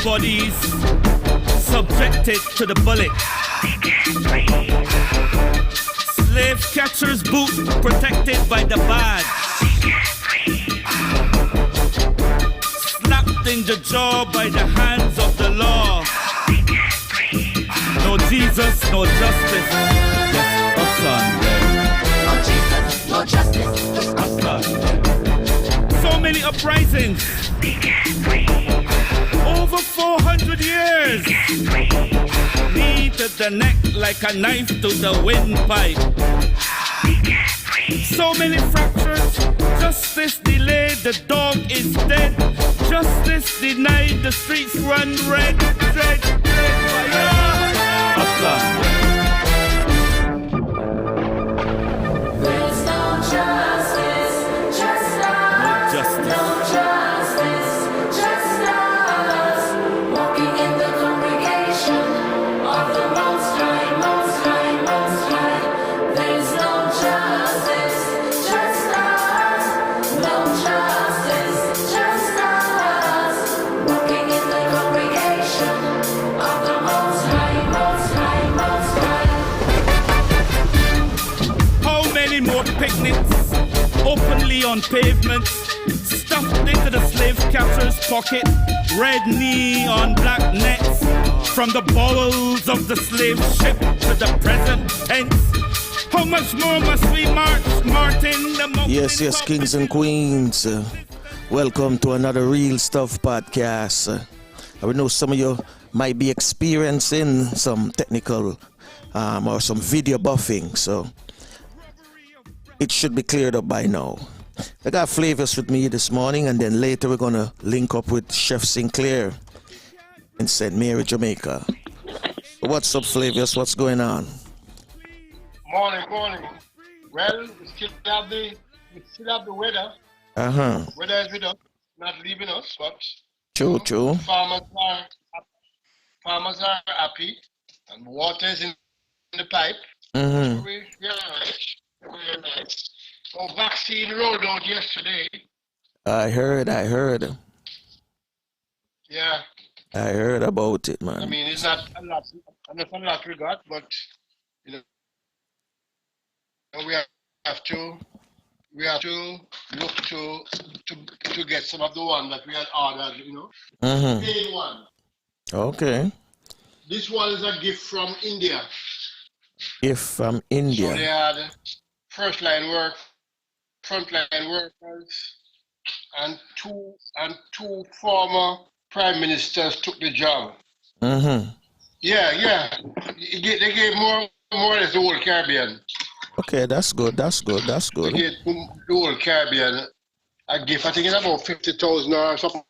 bodies subjected to the bullet. Slave catcher's boot protected by the badge. Slapped in the jaw by the hands of the law. No Jesus, no justice, just us on red. No Jesus, no justice, just us on red. So many uprisings. Over 400 years. Knee to the neck like a knife to the windpipe. So many fractures. Justice delayed, the dog is dead. Justice denied, the streets run red. Dread, fire. There's no justice, just us. No justice, just us. Walking in the congregation of the Most High, Most High, Most High. There's no justice, just us. No justice, just us. Walking in the congregation of the Most High, Most High, Most High. How many more picnics openly on pavements, stuffed into the slave catcher's pocket, red neon black nets, from the bowels of the slave ship to the present tense? How much more must we march, Martin? Yes, kings and queens. Welcome to another Real Stuff podcast. I know some of you might be experiencing some technical or some video buffing, so it should be cleared up by now. I got Flavius with me this morning, and then later we're gonna link up with Chef Sinclair in St. Mary, Jamaica. What's up, Flavius? What's going on? Morning. Well, we still have the weather. Weather is with us, not leaving us, but True. Farmers are happy, and water is in the pipe. Mm-hmm. We're nice. Oh, vaccine rolled out yesterday. I heard. Yeah. I heard about it, man. I mean, it's not a lot we got, but you know, we have to look to get some of the one that we had ordered, you know. Mm-hmm. Main one. Okay. This one is a gift from India. Gift from India. So they had frontline workers, and two former prime ministers took the job. Mm-hmm. Yeah. They gave more or less the whole Caribbean. Okay, that's good. They gave the whole Caribbean a gift. I think it's about 50,000 or something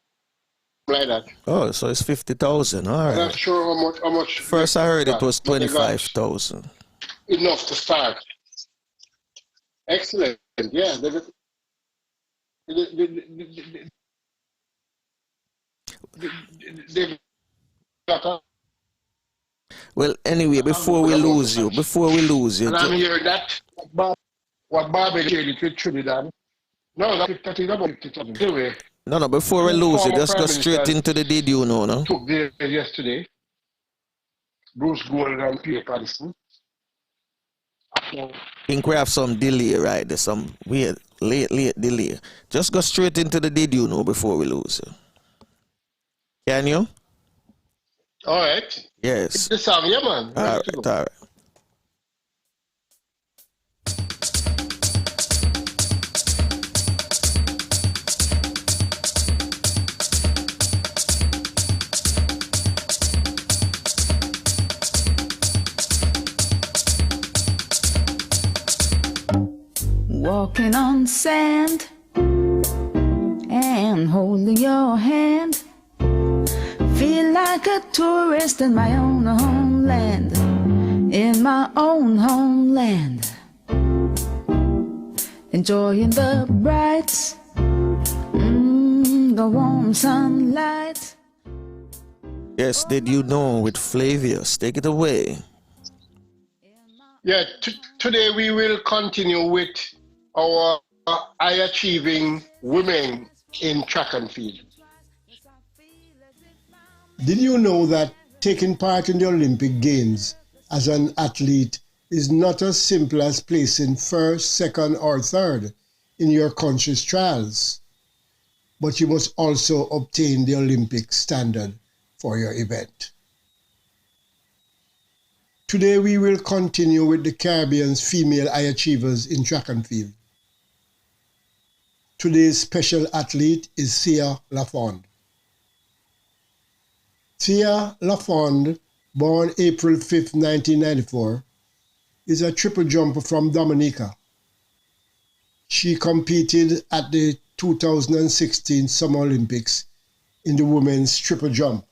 like that. Oh, so it's 50,000. All right. I'm not sure how much. First, I heard it was 25,000. Enough to start. Excellent. Yeah. They got. Well, anyway, before we lose you. And I'm hearing that what Barbie did with Trinidad. No, that is about 50,000. Anyway. No, before we lose you, just go straight into the did you know, no? Took there yesterday. Bruce Gold and Pierre Patterson. I think we have some delay, right? There's some weird, late delay. Just go straight into the did you know before we lose you. Can you? All right. Yes. The song, yeah, man. All right. Walking on sand and holding your hand, feel like a tourist in my own homeland, in my own homeland, enjoying the bright, the warm sunlight. Yes, did you know with Flavius? Take it away. Yeah, today we will continue with our high-achieving women in track and field. Did you know that taking part in the Olympic Games as an athlete is not as simple as placing first, second, or third in your country's trials, but you must also obtain the Olympic standard for your event. Today we will continue with the Caribbean's female high achievers in track and field. Today's special athlete is Thea Lafond. Thea Lafond, born April 5, 1994, is a triple jumper from Dominica. She competed at the 2016 Summer Olympics in the women's triple jump.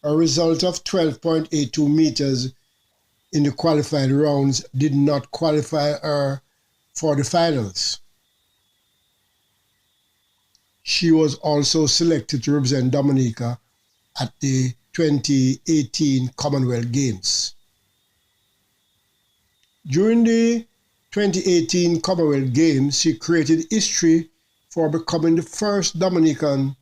A result of 12.82 meters in the qualifying rounds did not qualify her for the finals. She was also selected to represent Dominica at the 2018 Commonwealth Games. During the 2018 Commonwealth Games, she created history for becoming the first Dominican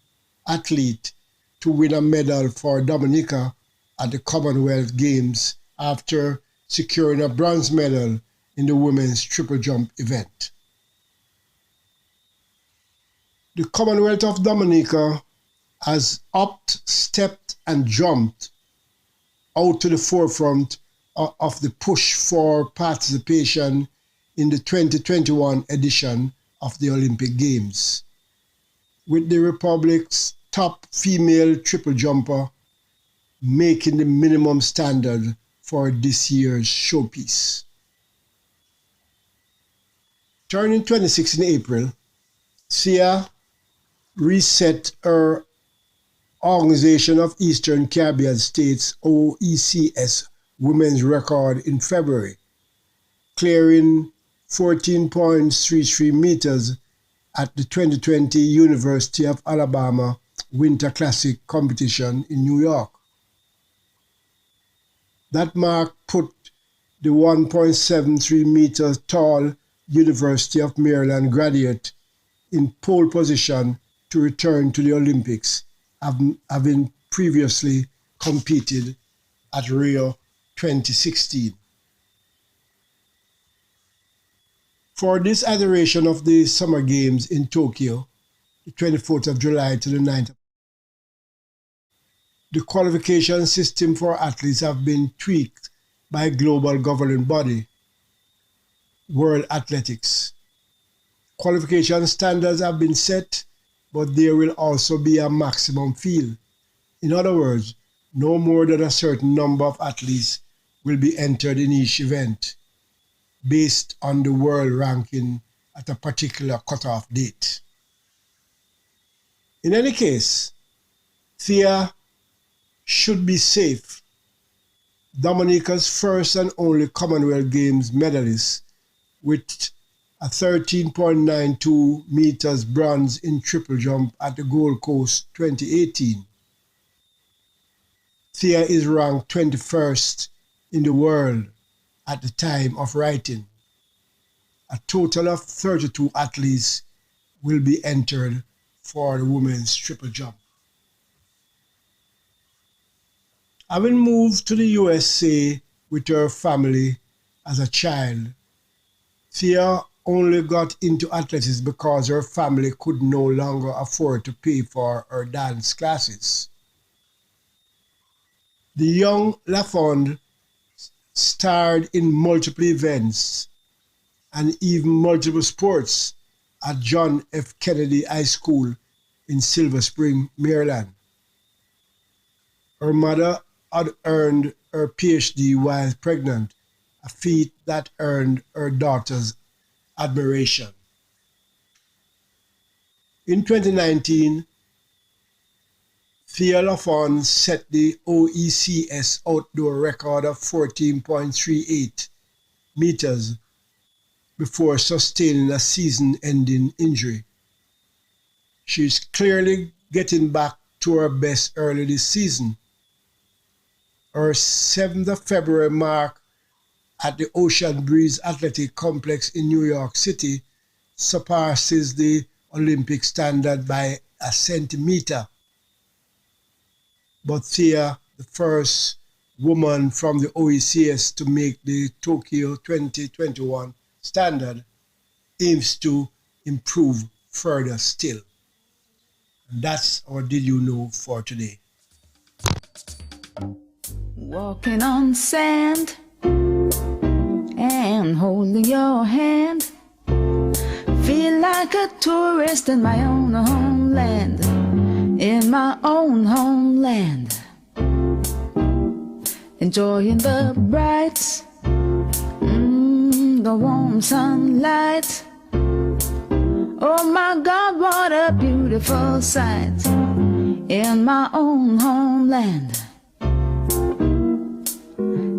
athlete to win a medal for Dominica at the Commonwealth Games after securing a bronze medal in the women's triple jump event. The Commonwealth of Dominica has upped, stepped, and jumped out to the forefront of the push for participation in the 2021 edition of the Olympic Games, with the Republic's top female triple jumper making the minimum standard for this year's showpiece. Turning 26 in April, Sia reset her Organization of Eastern Caribbean States OECS women's record in February, clearing 14.33 meters at the 2020 University of Alabama Winter Classic competition in New York. That mark put the 1.73 meters tall University of Maryland graduate in pole position to return to the Olympics, having previously competed at Rio 2016. For this iteration of the Summer Games in Tokyo, the 24th of July to the 9th, the qualification system for athletes have been tweaked by a global governing body, World Athletics. Qualification standards have been set, but there will also be a maximum field. In other words, no more than a certain number of athletes will be entered in each event, based on the world ranking at a particular cutoff date. In any case, Thea should be safe. Dominica's first and only Commonwealth Games medalist, with a 13.92 meters bronze in triple jump at the Gold Coast 2018. Thea is ranked 21st in the world at the time of writing. A total of 32 athletes will be entered for the women's triple jump. Having moved to the USA with her family as a child, Thea only got into athletics because her family could no longer afford to pay for her dance classes. The young Lafond starred in multiple events and even multiple sports at John F. Kennedy High School in Silver Spring, Maryland. Her mother had earned her PhD while pregnant, a feat that earned her daughter's admiration. In 2019, Thea Lafond set the OECS outdoor record of 14.38 meters before sustaining a season-ending injury. She's clearly getting back to her best early this season. Her 7th of February mark at the Ocean Breeze Athletic Complex in New York City surpasses the Olympic standard by a centimeter. but Thea, the first woman from the OECS to make the Tokyo 2021 standard, aims to improve further still. And that's our Did You Know for today. Walking on sand and holding your hand, feel like a tourist in my own homeland, in my own homeland, enjoying the bright, the warm sunlight. Oh my God, what a beautiful sight in my own homeland.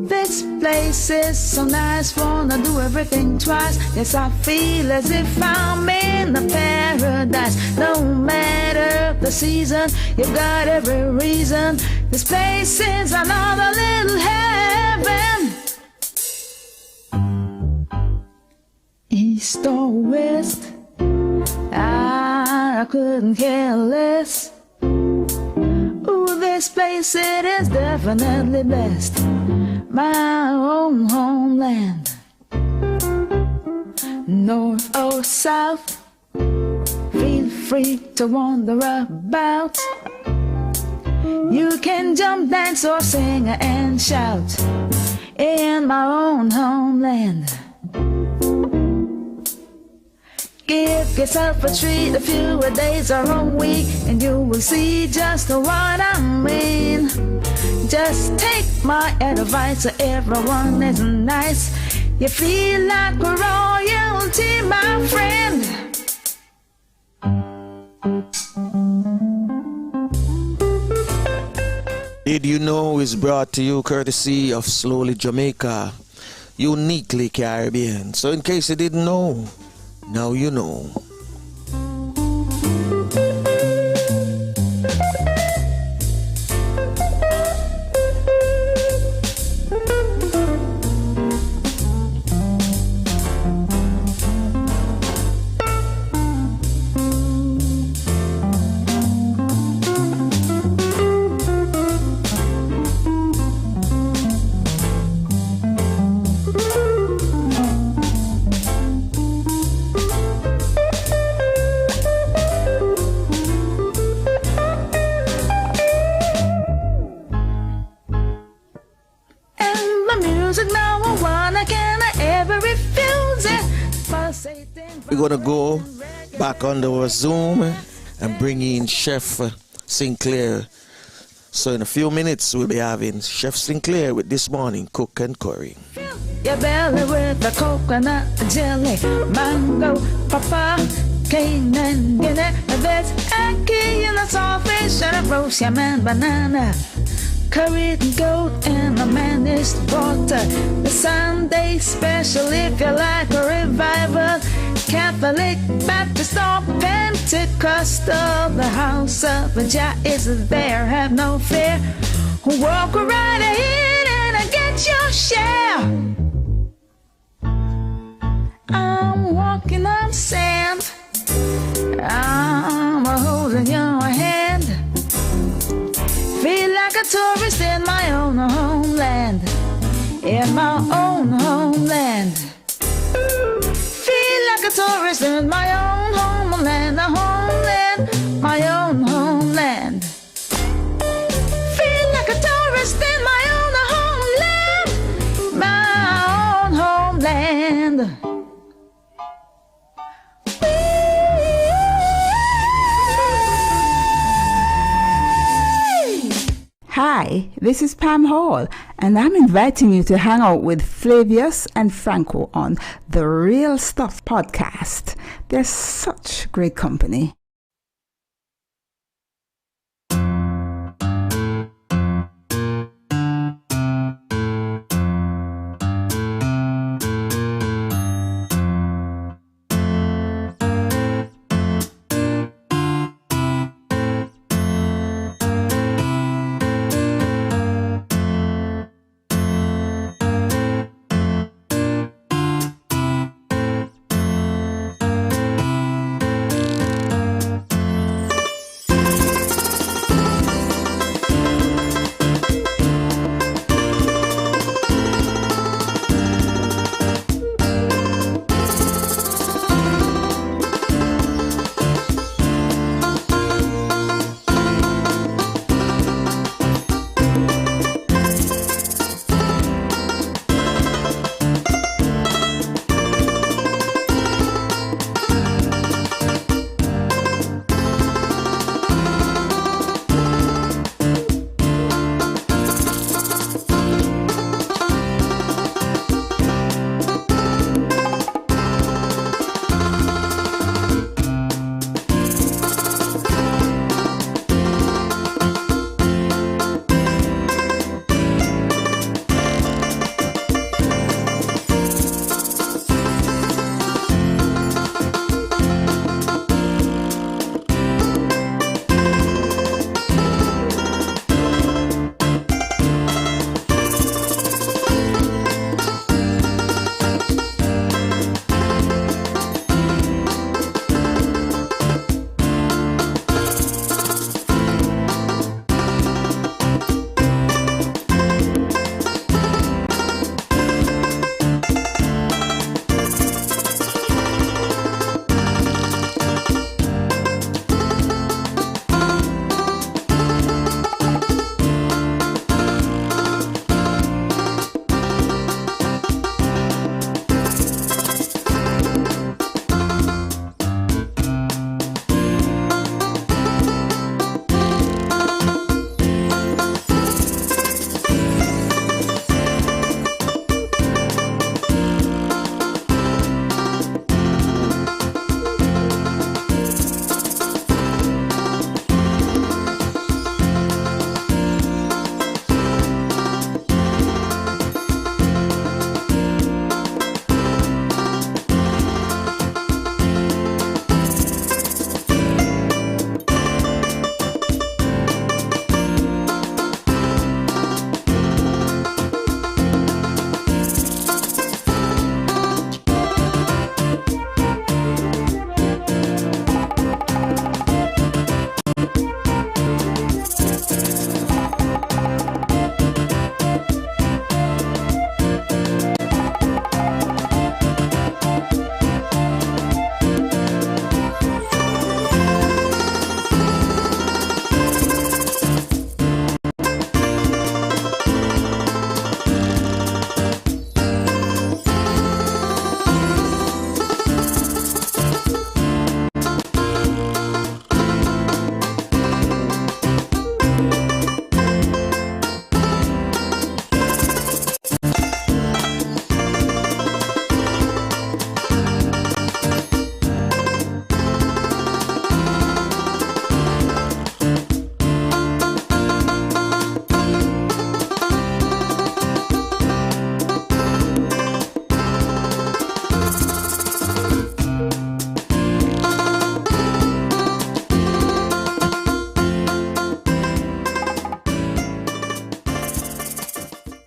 This place is so nice, wanna do everything twice. Yes, I feel as if I'm in a paradise. No matter the season, you've got every reason. This place is another little heaven. East or west, I couldn't care less. Ooh, this place, it is definitely blessed. My own homeland. North or south, feel free to wander about. You can jump, dance, or sing and shout in my own homeland. Give yourself a treat, a few days or a week, and you will see just what I mean. Just take my advice, everyone is nice. You feel like royalty, my friend. Did You Know is brought to you courtesy of Slowly Jamaica, uniquely Caribbean. So in case you didn't know, now you know. We're gonna go back on our Zoom and bring in Chef Sinclair. So in a few minutes we'll be having Chef Sinclair with This Morning Cook and Curry. Fill your belly with the coconut jelly, mango, papa, cane and guinea. There's ackee and a saltfish and a roast yam and banana. Curried goat and a managed water. The Sunday special if you like a revival. Catholic, Baptist or Pentecostal. The house of Jah is there, have no fear. Walk right ahead and get your share. I'm walking on sand. I'm holding your hand. Feel like a tourist in my own homeland. In my own homeland. Feel like a tourist in my own homeland. A homeland, my own homeland. Feel like a tourist in my own homeland. My own homeland. Hi, this is Pam Hall, and I'm inviting you to hang out with Flavius and Franco on the Real Stuff podcast. They're such great company.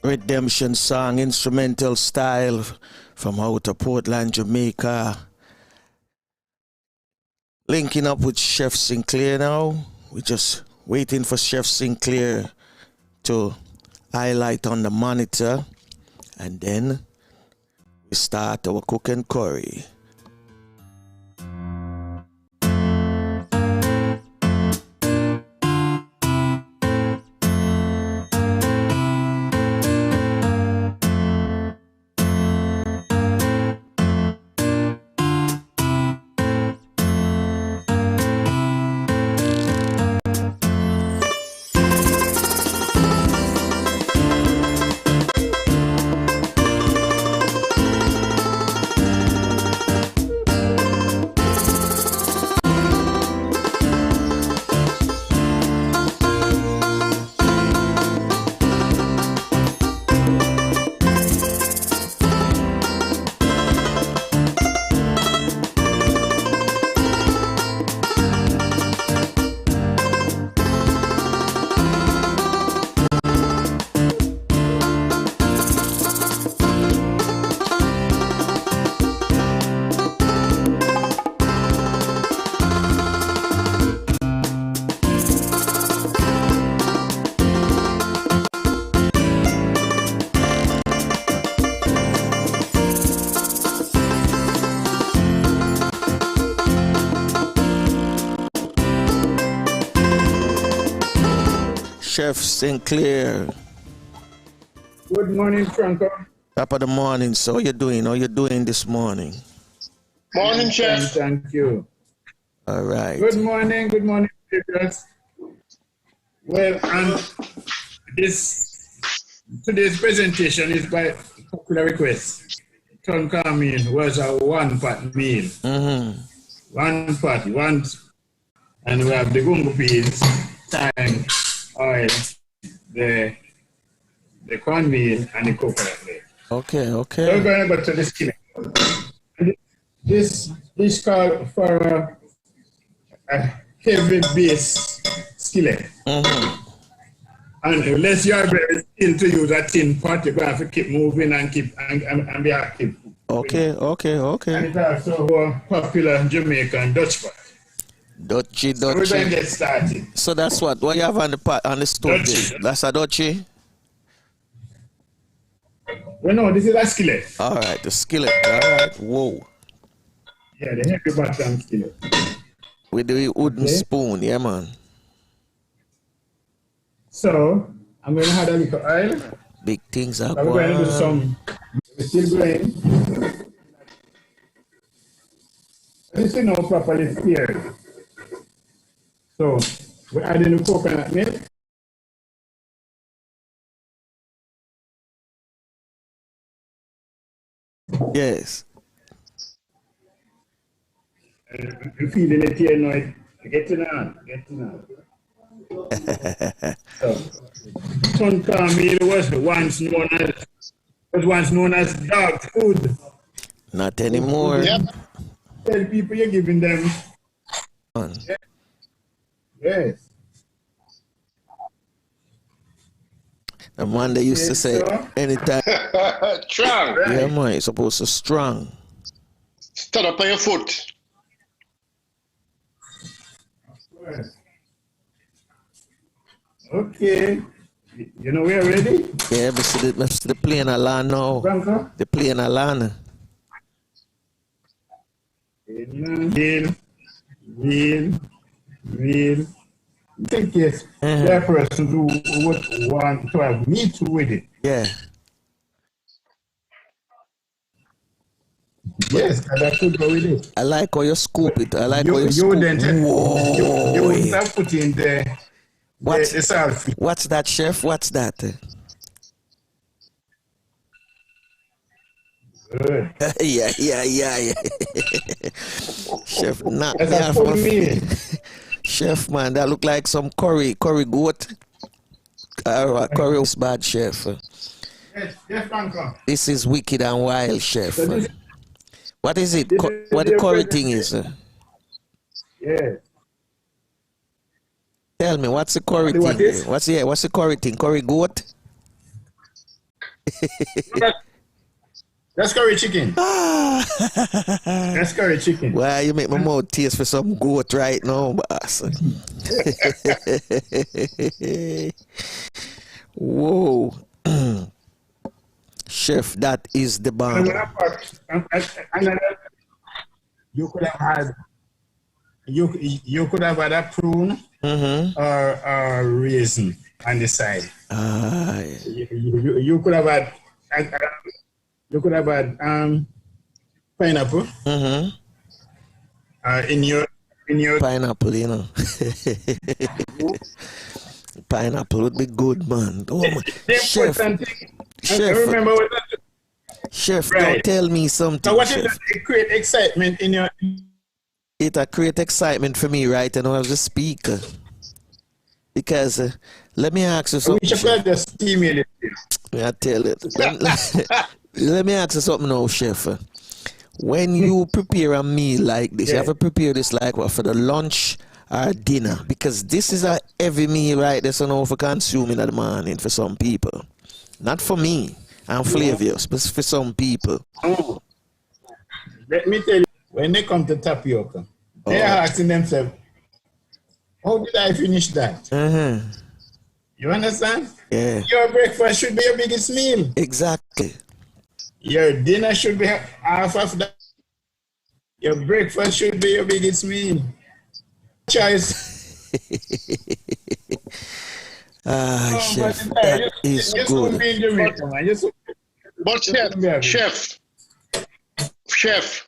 redemption song, instrumental style from out of Portland, Jamaica. Linking up with Chef Sinclair now. We're just waiting for Chef Sinclair to highlight on the monitor. And then we start our cook and curry. Chef Sinclair. Good morning, Franco. Top of the morning. So how you doing? How you doing this morning? Morning, Chef. Thank you. All right. Good morning, viewers. Well, and today's presentation is by popular request. Tonka meal was a one-pot meal. Mm-hmm. One pot, and we have the gungo peas, thyme, oil, the cornmeal, and the coconut milk. Okay, So okay. we're going to go to the skillet. This dish called for a heavy base skillet. Mm-hmm. And unless you are very still to use a tin pot, you're going to have to keep moving and be active. Okay. And it's also a popular Jamaican Dutch pot. Dutchy. So we're going to get started. So that's what you have on the pot on the stove. Dutchy. There? That's a dutchy. Well, no, this is a skillet. All right, the skillet. All right. Whoa. Yeah, the heavy bottom skillet. With the wooden Okay. spoon, yeah, man. So I'm going to add a little oil. Big things are So we're going to do going. some. We're still going. This is now properly stirred. So we're adding the coconut milk. Yes. We're feeding it here now. Getting on. So, Tonka meal was once known as dog food. Not anymore. Yep. Tell people you're giving them. Man. Yes. The man they used to Yes, say sir. anytime, Strong. yeah, man, you're supposed to strong. Stand up on your foot. Okay. You know we're ready? Yeah, me see the plane along now. Franco? The plane along. Wheel. Take yes. There for us to do what we want to have meat with it. Yeah. Yes, and that could go with it. I like how you scoop it. I like how you You scoop. then Whoa. you wouldn't have put in the What's- selfie. What's that, chef? What's that? Good. yeah. Chef, knock me That's a off full my meal. Chef, man, that look like some curry goat. Curry is bad, chef. Yes, Franco. This is wicked and wild, chef. So this- What is it? this is What the your curry favorite thing is? Yes. Tell me, what's the curry What thing? is? What's the curry thing? Curry goat? That's curry chicken. That's curry chicken. Well, you make my mouth taste for some goat right now, boss. Whoa. Chef, that is the bomb. You could have had you could have had a prune or raisin on the side. You could have had pineapple in your pineapple, you know. Pineapple would be good, man. Oh, man. Chef, I chef, remember what chef, Right. don't tell me something. so what chef. is that? It create excitement in your It create excitement for me, right? And as a speaker. Because let me ask you we something. should Chef. just stimulate it. I tell it. Let me ask you something now, chef. When you prepare a meal like this, you have to prepare this like what for the lunch or dinner, because this is a heavy meal, right? That's enough for consuming in the morning for some people. Not for me. I'm flavorous, but for some people. Oh. Let me tell you, when they come to tapioca, they are asking themselves, how did I finish that? You understand? Yeah. Your breakfast should be your biggest meal. Exactly. Your dinner should be half of that. Your breakfast should be your biggest meal. Choice. Chef, that is good. But chef,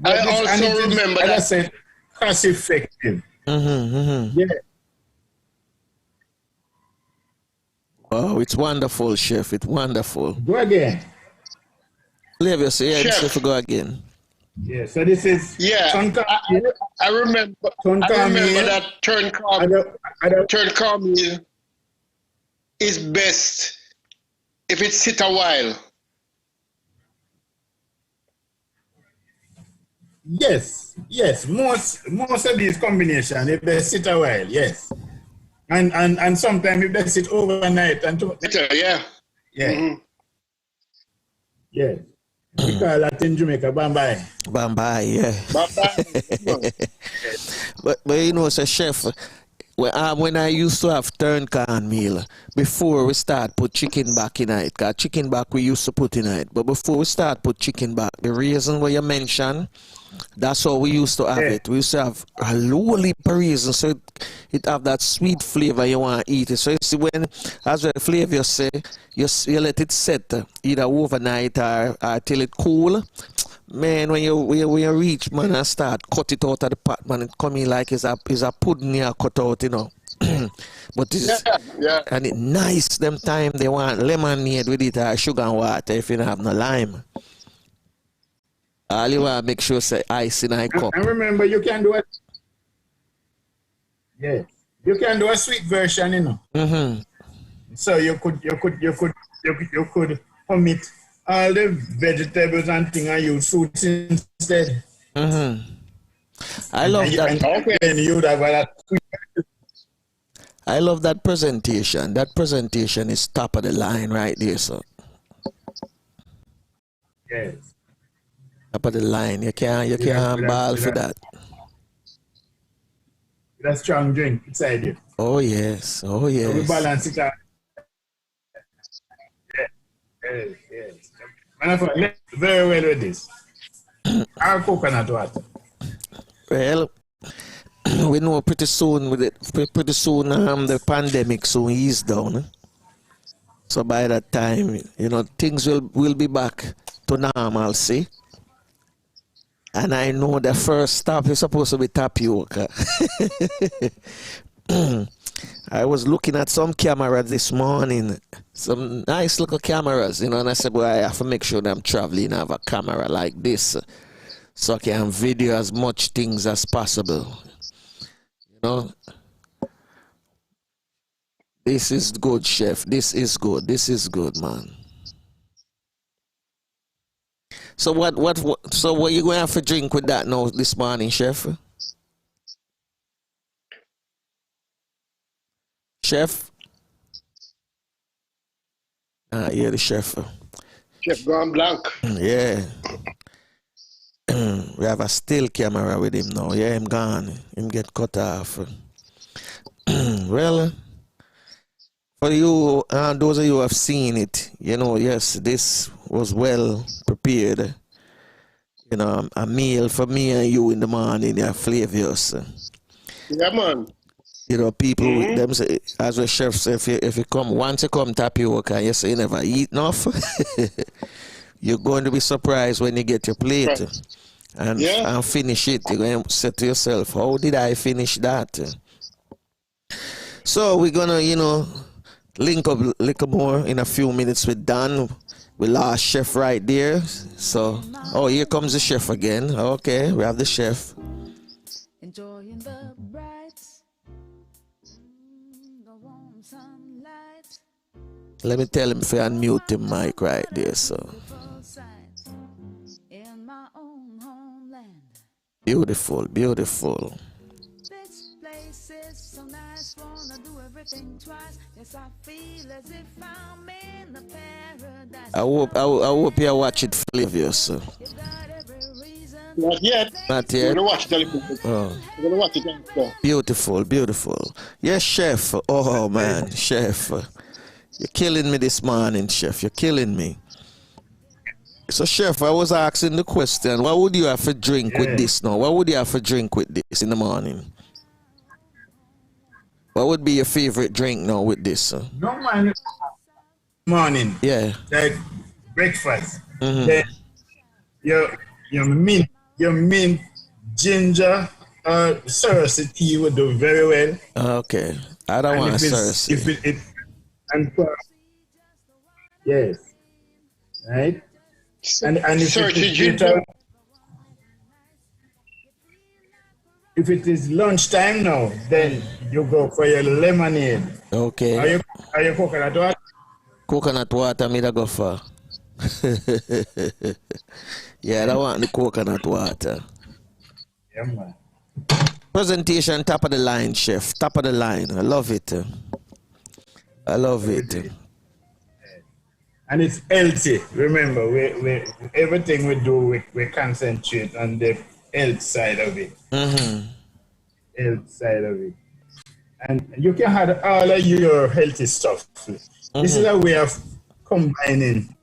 I also remember that. I that. said, cost effective. Yeah. Oh, it's wonderful, chef. It's wonderful. Go again. Leave your say, Chef. chef, go again. Yeah, so this is I remember that turn car meal is best if it sit a while. Yes. Most of these combinations, if they sit a while, yes. And sometimes if they sit overnight and Yeah. Yes. We call that in Jamaica Bambai. Bambai, yeah. but you know, so chef, when I used to have turn can meal, before we start put chicken back in it, because chicken back we used to put in it, but before we start put chicken back, the reason why you mentioned, that's how we used to have it. We used to have a lowly reason, so it have that sweet flavor you want to eat it. So you see, when as the flavor you say, you let it set either overnight or till it cool. Man, when you reach, man, and start cut it out of the pot, man, it come in like it's a pudding you cut out, you know. But it's and it nice them time they want lemonade with it or sugar and water if you don't have no lime. All you want to make sure say ice in a cup. And remember, you can do it. Yeah, you can do a sweet version, you know. So you could omit all the vegetables and things and use fruits instead. I love that. And you would have that sweet. I love that presentation. That presentation is top of the line right there, sir. Yes. Top of the line. You can't ball for that. With a strong drink inside you. Oh yes. So we balance it out. Yes. And very well with this. Our coconut water. Well, we know pretty soon the pandemic soon ease down. So by that time, you know, things will be back to normalcy. And I know the first stop is supposed to be tapioca. I was looking at some cameras this morning, some nice little cameras, you know, and I said, well, I have to make sure that I'm traveling, I have a camera like this, so I can video as much things as possible. You know, this is good, chef. This is good, man. So what you going to have for drink with that now this morning, chef? Chef? Yeah, the chef. Chef gone blank. Yeah. We have a still camera with him now. Yeah, him gone. Him get cut off. Well, for you, those of you who have seen it, you know, yes, this was well prepared. You know, a meal for me and you in the morning, yeah, Flavius. Yeah, man. You know, people, them say, as a chef say, if you come, once you come tapioca, you say you never eat enough, you're going to be surprised when you get your plate Right. and finish it. You're going to say to yourself, how did I finish that? So we're going to, you know, link up a little more in a few minutes with Dan. We lost chef right there. So, oh, here comes the chef again. Okay, we have the chef. Enjoying the bright, the warm sunlight, Let me tell him if I unmute the mic right there. So beautiful sight in my own homeland. beautiful, beautiful. This place is so nice, wanna do everything twice. Yes, I feel as if I'm in a paradise. I hope you watch it, Flavius. You got every reason. Not yet. Not We're yet. gonna watch it a little bit. Oh, We're gonna watch it later. beautiful, beautiful. Yes, chef. Oh man, chef. You're killing me this morning, chef. You're killing me. So, chef, I was asking the question, what would you have for drink with this now? What would you have for drink with this in the morning? What would be your favorite drink now with this? No man. Morning. Yeah. Like breakfast. Then your mint ginger Cersei tea would do very well. Okay. I don't And want if it's- Cersei. If it and yes, right. And if Cersei ginger. if it is lunchtime now, then you go for your lemonade. Okay. Are you coconut water? Coconut water, me da go for. Yeah, I don't want the coconut water. Yeah, man. Presentation, top of the line, chef. Top of the line. I love it. I love it. And it's healthy. Remember, we everything we do, we concentrate on the health side of it. Health side of it. And you can have all of your healthy stuff. This is a way of combining.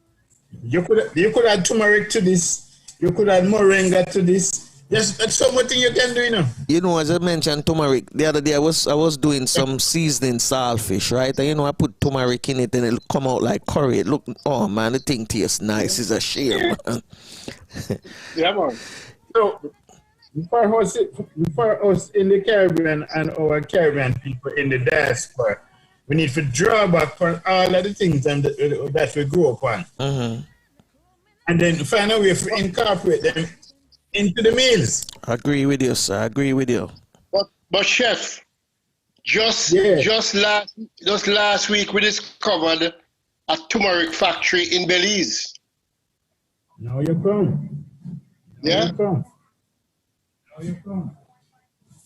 You could add turmeric to this. You could add moringa to this. That's so much thing you can do, you know. You know, as I mentioned turmeric, the other day I was doing some seasoning saltfish, right? And you know, I put turmeric in it and it'll come out like curry. It look, oh man, the thing tastes nice. It's a shame, man. Yeah, man. So for us in the Caribbean and our Caribbean people in the diaspora, we need to draw back on all of the things that we grew up on. And then find a way to incorporate them into the meals. I agree with you, sir. I agree with you. But chef, just last week we discovered a turmeric factory in Belize. Now you come. Yeah? Now you come.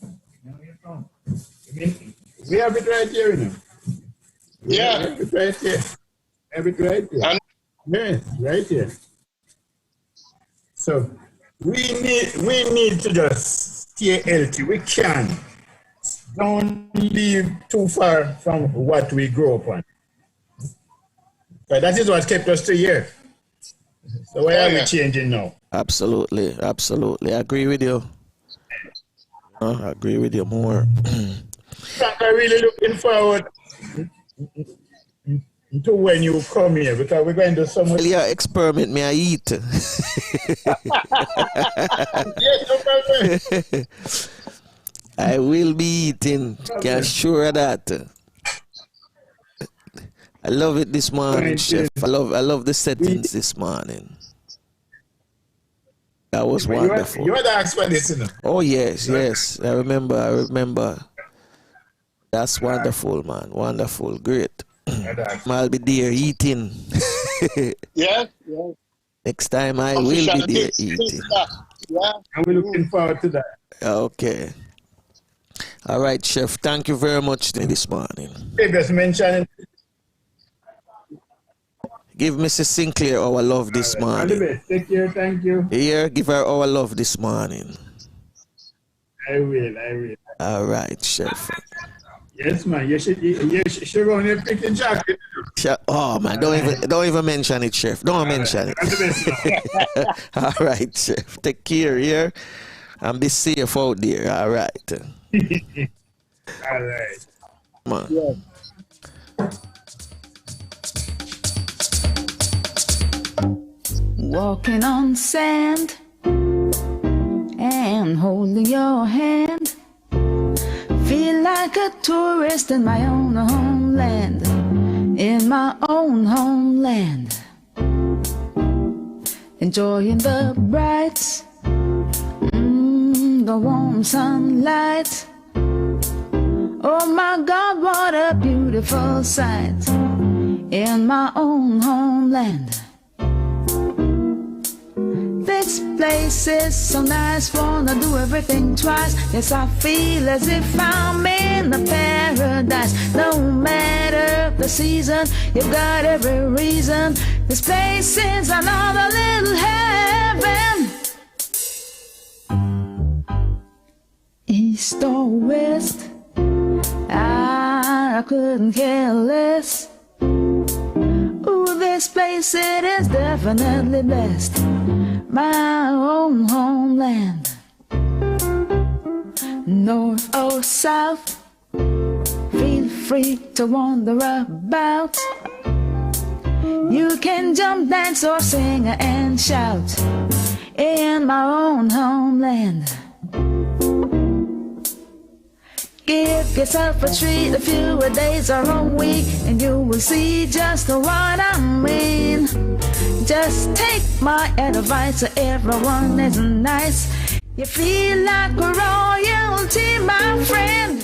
I mean, we have it right here, you know. We have it right here. Have it right here. And Yes, right here. So we need to just stay healthy. We can. Don't live too far from what we grew up on. But that is what kept us to here. So why are we changing now? Absolutely, absolutely. I agree with you. I agree with you more. I'm really looking forward to when you come here because we're going to do so much. Well, yeah, experiment me, I eat. Yes, no problem. I will be eating. Can assure that. I love it this morning, chef. I love the settings this morning. That was wonderful. You had to ask for this, you know. Oh yes, yes. I remember. That's wonderful, man. Wonderful, great. I'll be there eating. yeah. Next time I will be there eating. Yeah. And we're looking forward to that. Okay. All right, chef. Thank you very much this morning. Just mention Give Mrs. Sinclair our love this All the morning. best. Take care. Thank you. Here, give her our love this morning. I will. I will. All right, Chef. Yes, man. You should go on and pick the jacket. Oh man, don't even mention it, Chef. Don't mention it. All the best, man. All right, Chef. Take care here and be safe out there. All right. All right. Come on. Yeah. Walking on sand and holding your hand. Feel like a tourist in my own homeland. In my own homeland. Enjoying the bright, the warm sunlight. Oh my God, what a beautiful sight. In my own homeland. This place is so nice, wanna do everything twice. Yes, I feel as if I'm in a paradise. No matter the season, you've got every reason. This place is another little heaven. East or west, I couldn't care less. Ooh, this place, it is definitely blessed. My own homeland. North or south, feel free to wander about. You can jump, dance, or sing and shout. In my own homeland. Give yourself a treat, a few days or a week, and you will see just what I mean. Just take my advice, everyone is nice. You feel like royalty, my friend.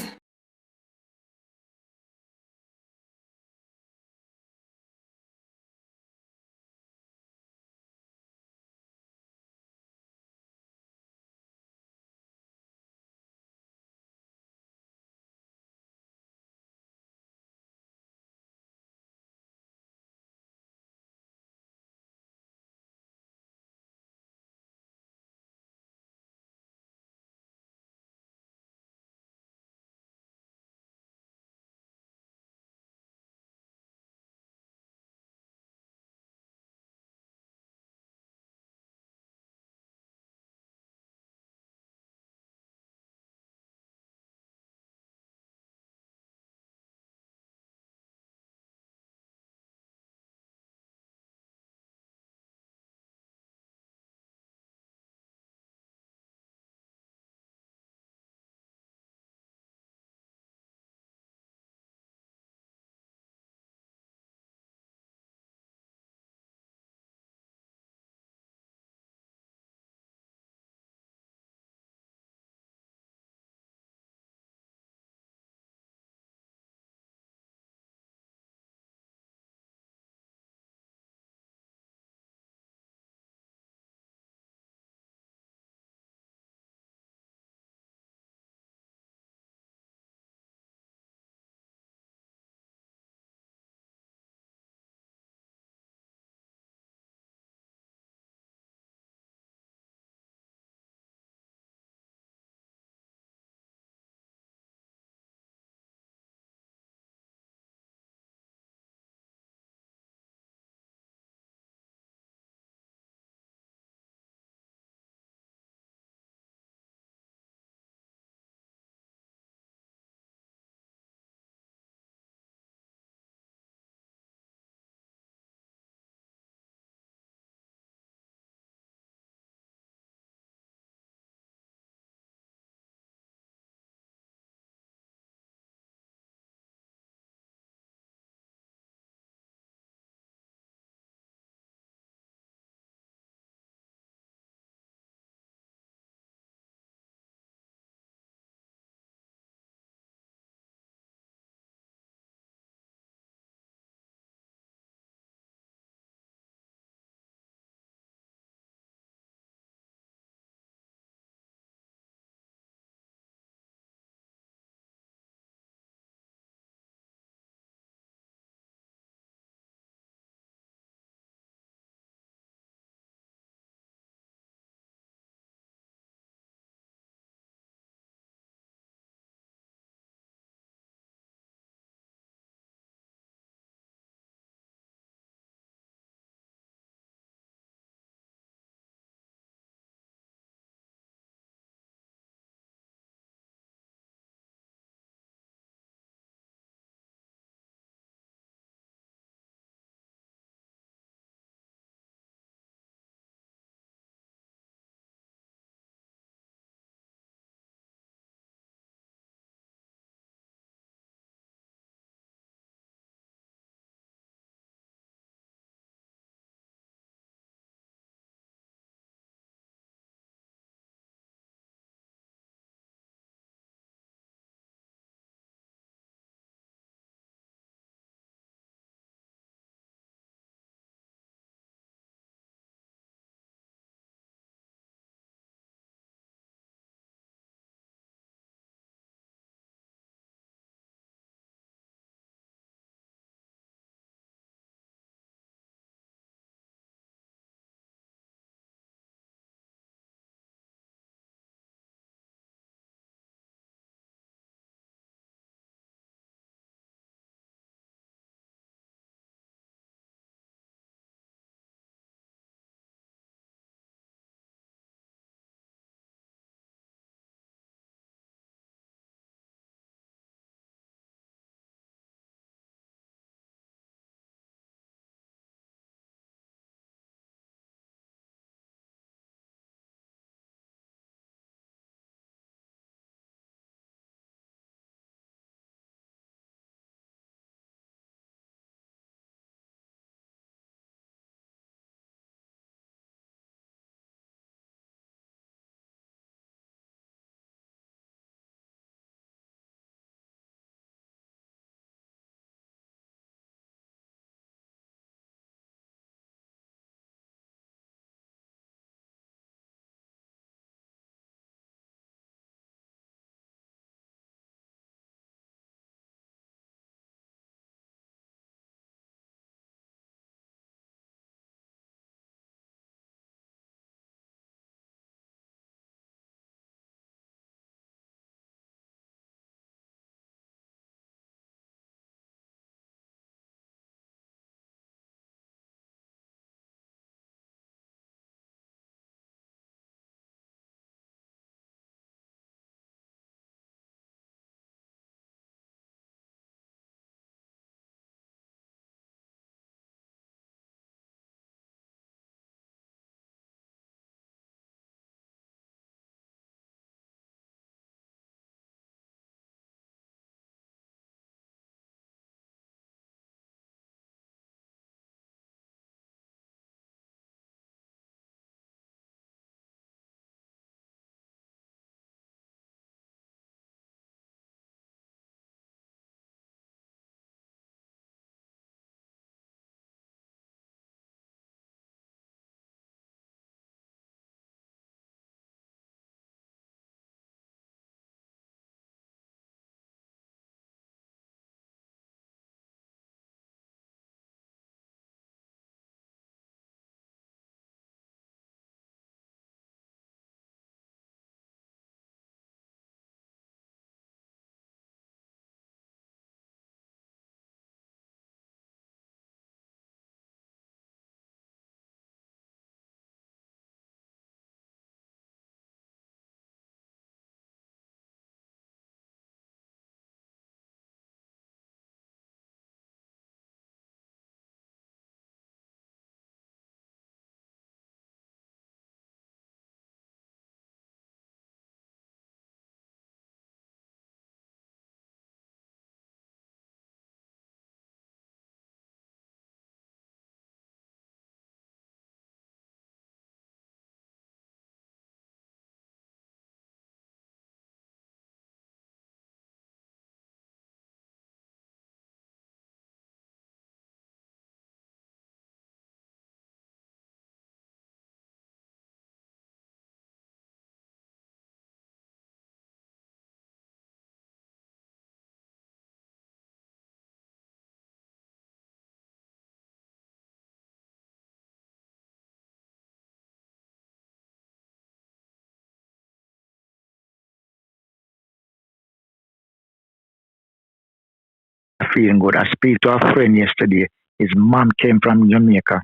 feeling good. I speak to a friend yesterday. His mom came from Jamaica,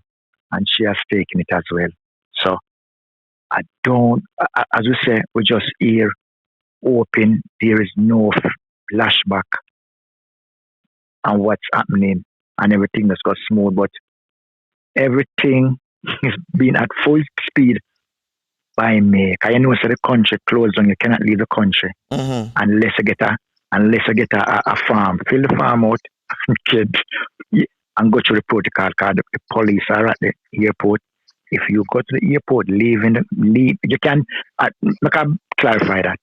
and she has taken it as well. So I don't, as we say, we just here open. There is no flashback on what's happening, and everything has got smooth. But everything is being at full speed by May. Cause you know, so the country closed down. You cannot leave the country unless you get a farm. Fill the farm out, kids, and go through the protocol. Cause the police are at the airport. If you go to the airport, leave. You can. Make I clarify that.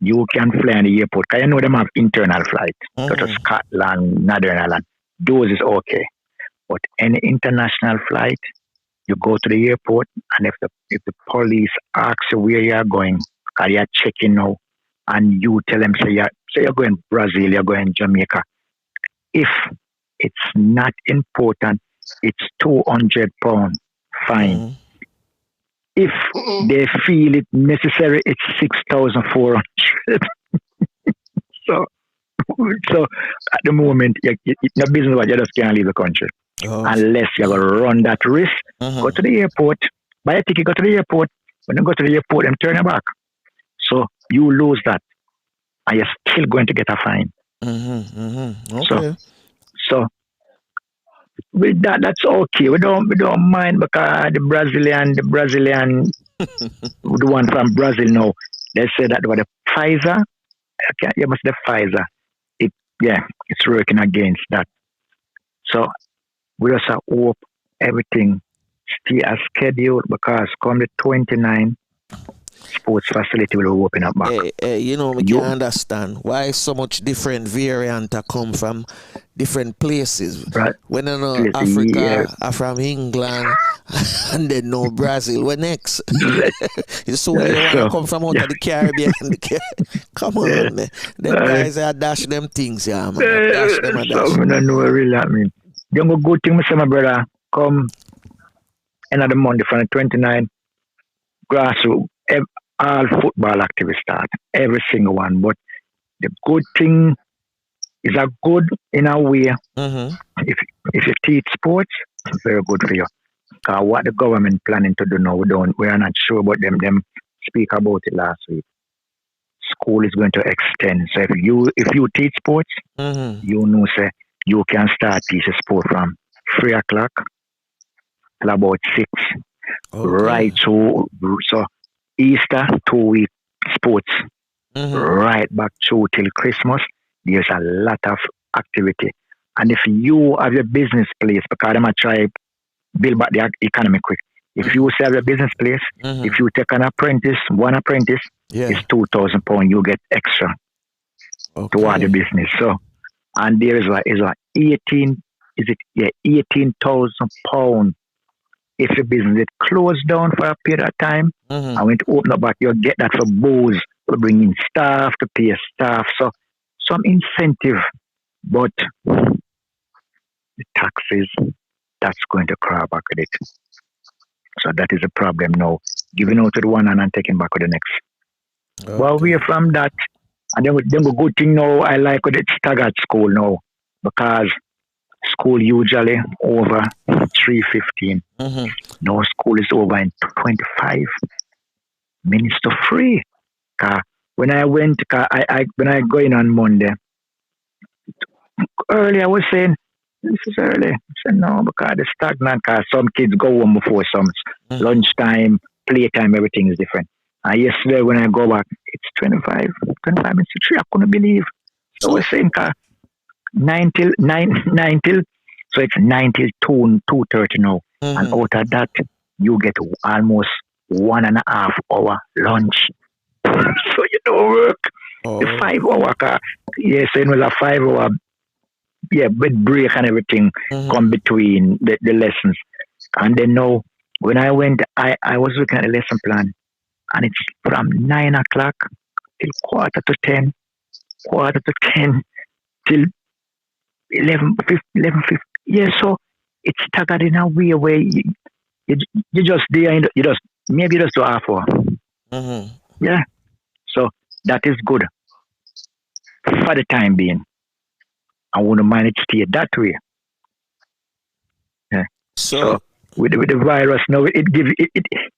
You can fly in the airport. Cause you know them have internal flights. Go to Scotland, Northern Ireland. Those is okay. But any international flight, you go to the airport, and if the police ask you where you are going, because you are checking now, and you tell them, say you're going Brazil, you're going Jamaica. If it's not important, it's £200 fine. If they feel it necessary, it's 6,400. So at the moment, no business, but you just can't leave the country. Unless you're going to run that risk, go to the airport, buy a ticket, go to the airport. When you go to the airport, and turn it back. So you lose that, and you're still going to get a fine. Okay. So with that, that's okay. We don't mind, because the Brazilian, the one from Brazil now, they say that was the Pfizer. Okay, you must the Pfizer. It's working against that. So we just hope everything stay as scheduled, because come the 29, sports facility will open up back. You know, we can understand why so much different variant come from different places. Right. When you know Africa are from England, and then no Brazil. When next? So you want to come from out of the Caribbean? Come on, man. Them guys are dash them things, yeah, man. Dash them a dash. So I don't know what really that mean. The only good thing, my brother, come end of the month from the 29, grassroots, all football activities start, every single one. But the good thing is a good in a way. If you teach sports, it's very good for you. Because what the government planning to do now, we are not sure about them. Them speak about it last week. School is going to extend. So if you teach sports, you know, say you can start teaching sport from 3 o'clock till about 6. Right. So Easter 2-week sports. Right back through till Christmas. There's a lot of activity. And if you have your business place, because I'm going to try build back the economy quick. If you have your business place, if you take one apprentice, it's £2,000 you get extra toward the business. So, and there is like 18,000 if your business is closed down for a period of time, and when it open up back, you'll get that for both to bring in staff, to pay staff. So some incentive, but the taxes, that's going to crowd back with it. So that is a problem now. Giving out to the one and taking back with the next. Well, we are from that. And then the good thing now, I like with it staggered school now, because school usually over 3:15. Now school is over in 25 minutes to 3. When I went, when I go in on Monday, early I was saying, this is early. I said, no, because it's stagnant, because some kids go home before some lunchtime, playtime, everything is different. And yesterday when I go back, it's 25 minutes to 3. I couldn't believe. So I was saying, 9 till, so it's 9 till 2:30 now. And out of that, you get almost 1.5 hour lunch. So you don't work. The 5 hour car. Yes, it was a 5 hour with break and everything come between the lessons. And then now when I went, I was looking at the lesson plan, and it's from 9 o'clock till 9:45, 10 till 11:50. Yeah, so it's staggered in a way where you just there, and you just maybe just do half hour. Yeah, so that is good for the time being. I wouldn't mind it stay that way. Yeah. So with the virus now, it give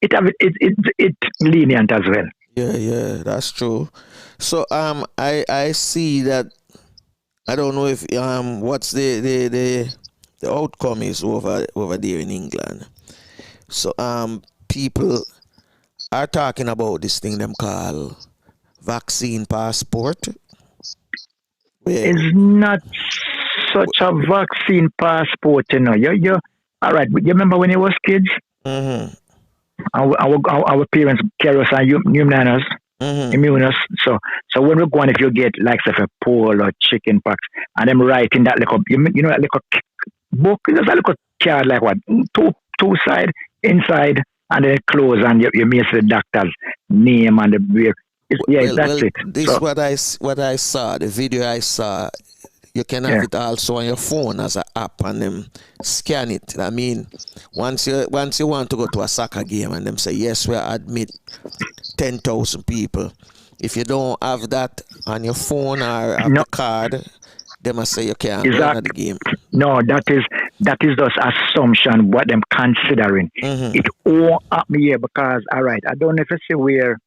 it lenient as well. Yeah, that's true. So I see that. I don't know if what's the outcome is over there in England. So people are talking about this thing them call vaccine passport. It's not such a vaccine passport, you know. You all right. You remember when you was kids? Mm-hmm. Our parents carry us and immune us. So when we're going, if you get like say a pole or chicken pox, and them writing that like you know that little book, there's a little card like what two side inside and then close and you miss the doctor's name and the beer. That's it. This so, what I saw, the video I saw. You can have it also on your phone as an app and them scan it. I mean, once you want to go to a soccer game and them say, yes, we admit 10,000 people. If you don't have that on your phone or have the card, they must say you can't go to the game. No, that is just assumption what them considering. It won't happen here because, all right, I don't know if you see where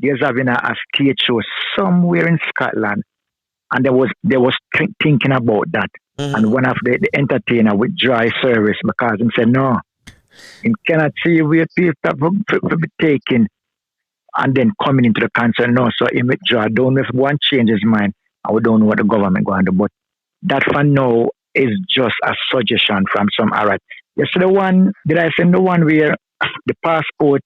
there's having a stage show somewhere in Scotland. And they was thinking about that. And one of the entertainer withdraw his service because he said, no, he cannot see where people will be taken and then coming into the concert. No, so he withdraw. Don't know if one change his mind and we don't know what the government going to do. But that for now is just a suggestion from some alright. Yesterday one, did I send the one where the passport,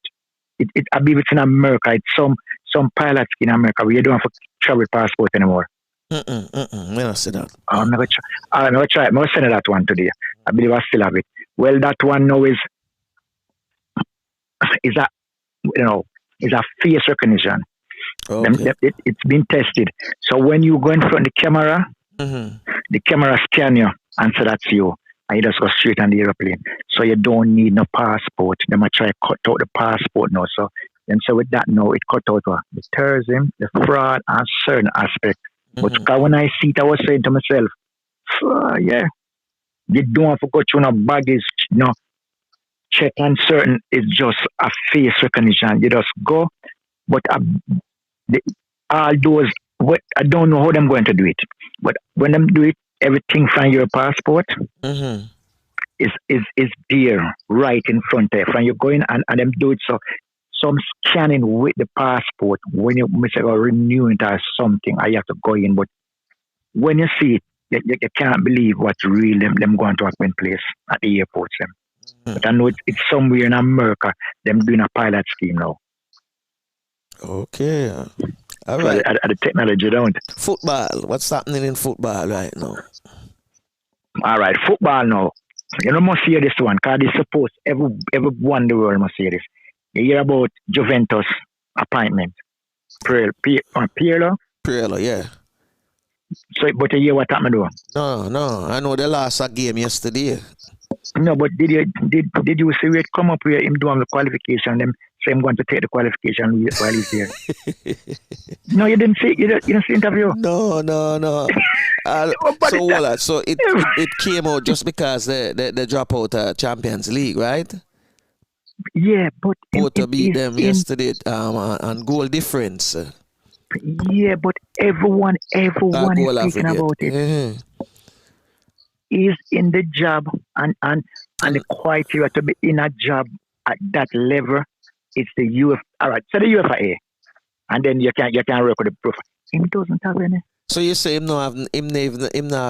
I believe it's in America, it's some pilots in America where you don't have to travel passport anymore. I don't see that. I'm going to try. I'm going to send that one today. I believe I still have it. Well, that one now is a face recognition. Okay. It's been tested. So when you go in front of the camera, the camera scan you and say that's you. And you just go straight on the airplane. So you don't need no passport. They might try to cut out the passport now. So with that now, it cut out the terrorism, the fraud, and certain aspects. But when I see it, I was saying to myself, you don't have to go through no baggage, check on certain, it's just a face recognition. You just go, but all those, I don't know how they're going to do it. But when them do it, everything from your passport is there, right in front there. From you going and them do it, so some scanning with the passport when you renew it or something, I have to go in. But when you see it, you can't believe what's real them going to happen in place at the airports. But I know it's somewhere in America, them doing a pilot scheme now. Okay. All right. So the technology don't. Football. What's happening in football right now? All right, football now. You know, must hear this one because it's supposed everyone in the world must hear this. You hear about Juventus appointment. Pirlo? Pirlo, yeah. So, but you hear what happened though? No. I know they lost a game yesterday. No, but did you see where it come up where him doing the qualification? Them say I'm going to take the qualification while he's here. No, you didn't see. You didn't see the interview. No. So it came out just because they drop out Champions League, right? Yeah, but Porto beat them yesterday on goal difference. Yeah, but everyone is speaking about it. Is in the job and the criteria to be in a job at that level. It's the UF. All right, so the UFA, and then you can record the proof. Him doesn't have any. So you say him no have none. Him don't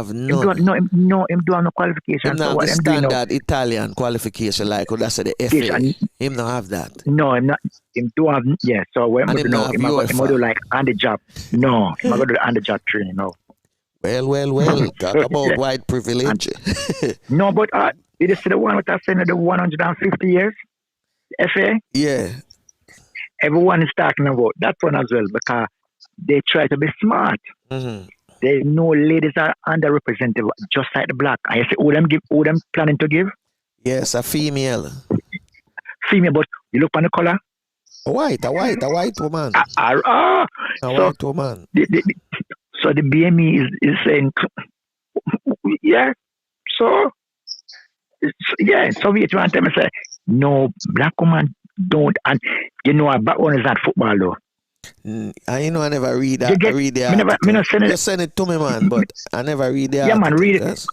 have no qualification. Him not the standard Italian qualification like that's the FA. Him not have that. No, him not. Him don't have. Yeah. So when we know him do like on the job. No, him go do the on the job training. No. Well. Talk about white privilege. No, but it is the one what I said the 150 years FA. Yeah. Everyone is talking about that one as well because they try to be smart. They know ladies are underrepresented, just like the black. I say, who them planning to give? Yes, a female. Female, but you look on the color. A white woman. A white woman. So the BME is saying Yeah. So yeah, Soviet one time I say no black woman don't, and you know our background is not football though. I never read You that. I get read the me never article. send You it. send it to me, man, but I never read the Yeah, man, article. read it. Cause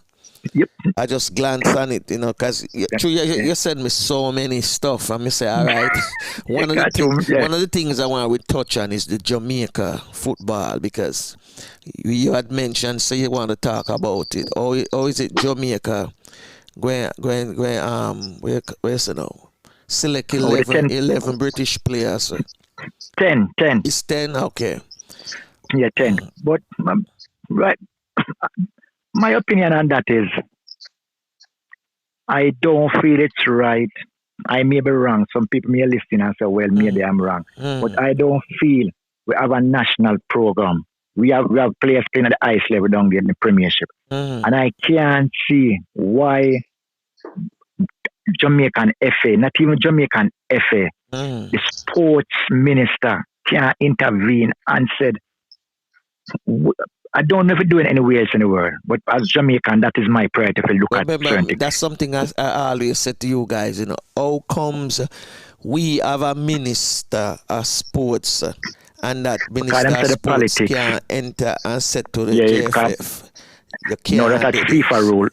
Yep. I just glance on it, because you send me so many stuff, and me say, all right. one of the things I want to touch on is the Jamaica football, because you had mentioned, so you want to talk about it. Or is it Jamaica? Where's it now? Select 11 British players. 10. It's 10, okay. Yeah, 10. But right, my opinion on that is, I don't feel it's right. I may be wrong. Some people may listen and say, well, maybe I'm wrong. But I don't feel we have a national program. We have players playing at the highest level down there in the Premiership. And I can't see why Jamaican FA, not even Jamaican FA, the sports minister can't intervene and said, I don't know if it's doing anywhere else in the world, but as Jamaican, that is my priority to look at certain things. That's something I always said to you guys, how comes we have a minister of sports and that minister of sports can't enter and set to the JFF? You can't. No, that's FIFA rule.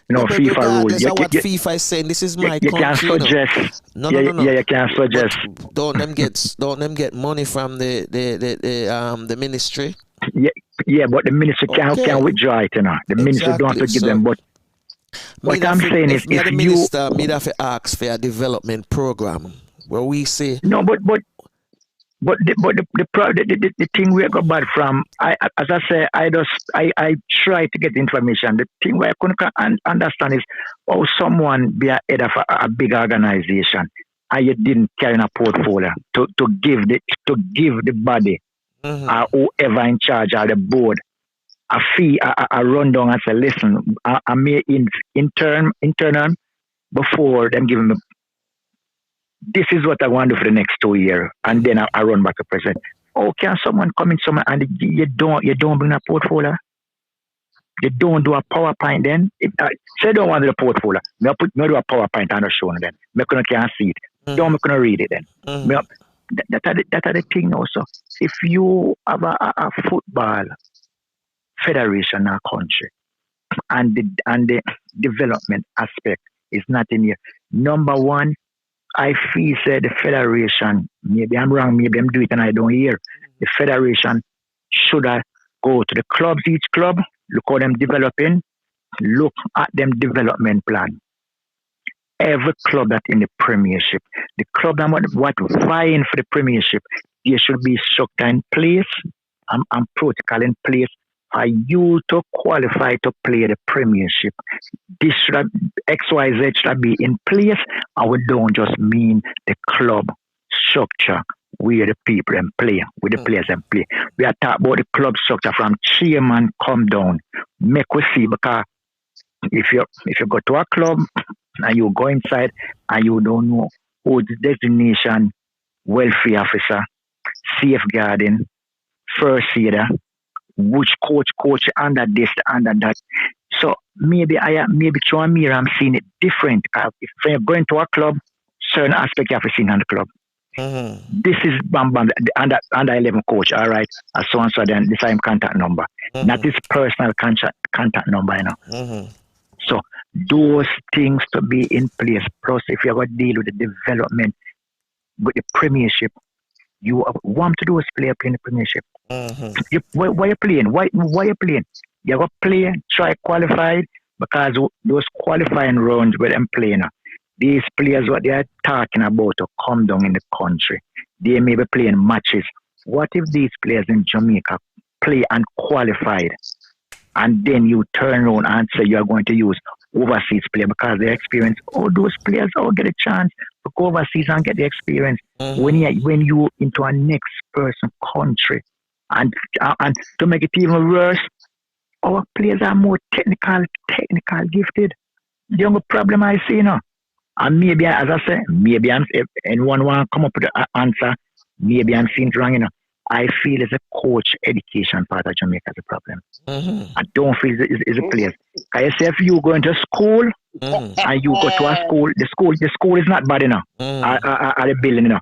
No, FIFA rule. Regardless of what FIFA is saying, this is my country. You can suggest. No. Yeah, you can suggest. But don't them get money from the ministry? Yeah, but the ministry can withdraw it, The ministry don't have to give them. But what I'm saying is, if the minister made have to ask for a development program where we say no, but the thing we got bad from, as I say, I try to get information. The thing where I couldn't understand is how someone be a head of a big organization and you didn't carry a portfolio to give the body or whoever in charge or the board a fee, a rundown and say, listen, I may internal before them giving me. This is what I want to do for the next 2 years, and then I run back to president. Oh, can someone come in somewhere and you don't bring a portfolio? You don't do a PowerPoint then? Say you don't want to do a portfolio. Me do a PowerPoint and a show then. Me can't see it. Don't me read it then. That are the thing also. If you have a football federation in our country and the development aspect is not in here. Number one, I feel the federation, maybe I'm wrong, maybe I'm doing it and I don't hear. The federation should go to the clubs, each club, look how them developing, look at them development plan. Every club that in the Premiership, the club that what vying for the Premiership, there should be structure in place and protocol in place for you to qualify to play the Premiership. This should have, XYZ should be in place, and we don't just mean the club structure where the people and play, where the players and play. We are talking about the club structure from chairman come down. Make we see, because if you go to a club and you go inside and you don't know who the designation, welfare officer, safeguarding, first aider, which coach under this, under that. So maybe through a mirror I'm seeing it different. If you're going to a club, certain aspect you have to see in the club. This is Bam Bam, the under 11 coach, all right, so and so, then the same contact number. Not his personal contact number, So those things to be in place. Plus, if you're going to deal with the development with the Premiership, you want to do is play in the Premiership. Why you playing? Why you playing? You got to play, try qualified, because those qualifying rounds where them playing, these players, what they are talking about to come down in the country, they may be playing matches. What if these players in Jamaica play and qualified, and then you turn around and say you are going to use overseas player because they experience, those players all get a chance to go overseas and get the experience. When you into a next person country, and to make it even worse, our players are more technical gifted. The only problem I see now, and maybe, as I say, maybe anyone want to come up with an answer, maybe I'm seeing it wrong, I feel it's a coach education part of Jamaica is a problem. I don't feel it's a place. Can you say if you go into school and you go to a school, the school is not bad enough. At the building,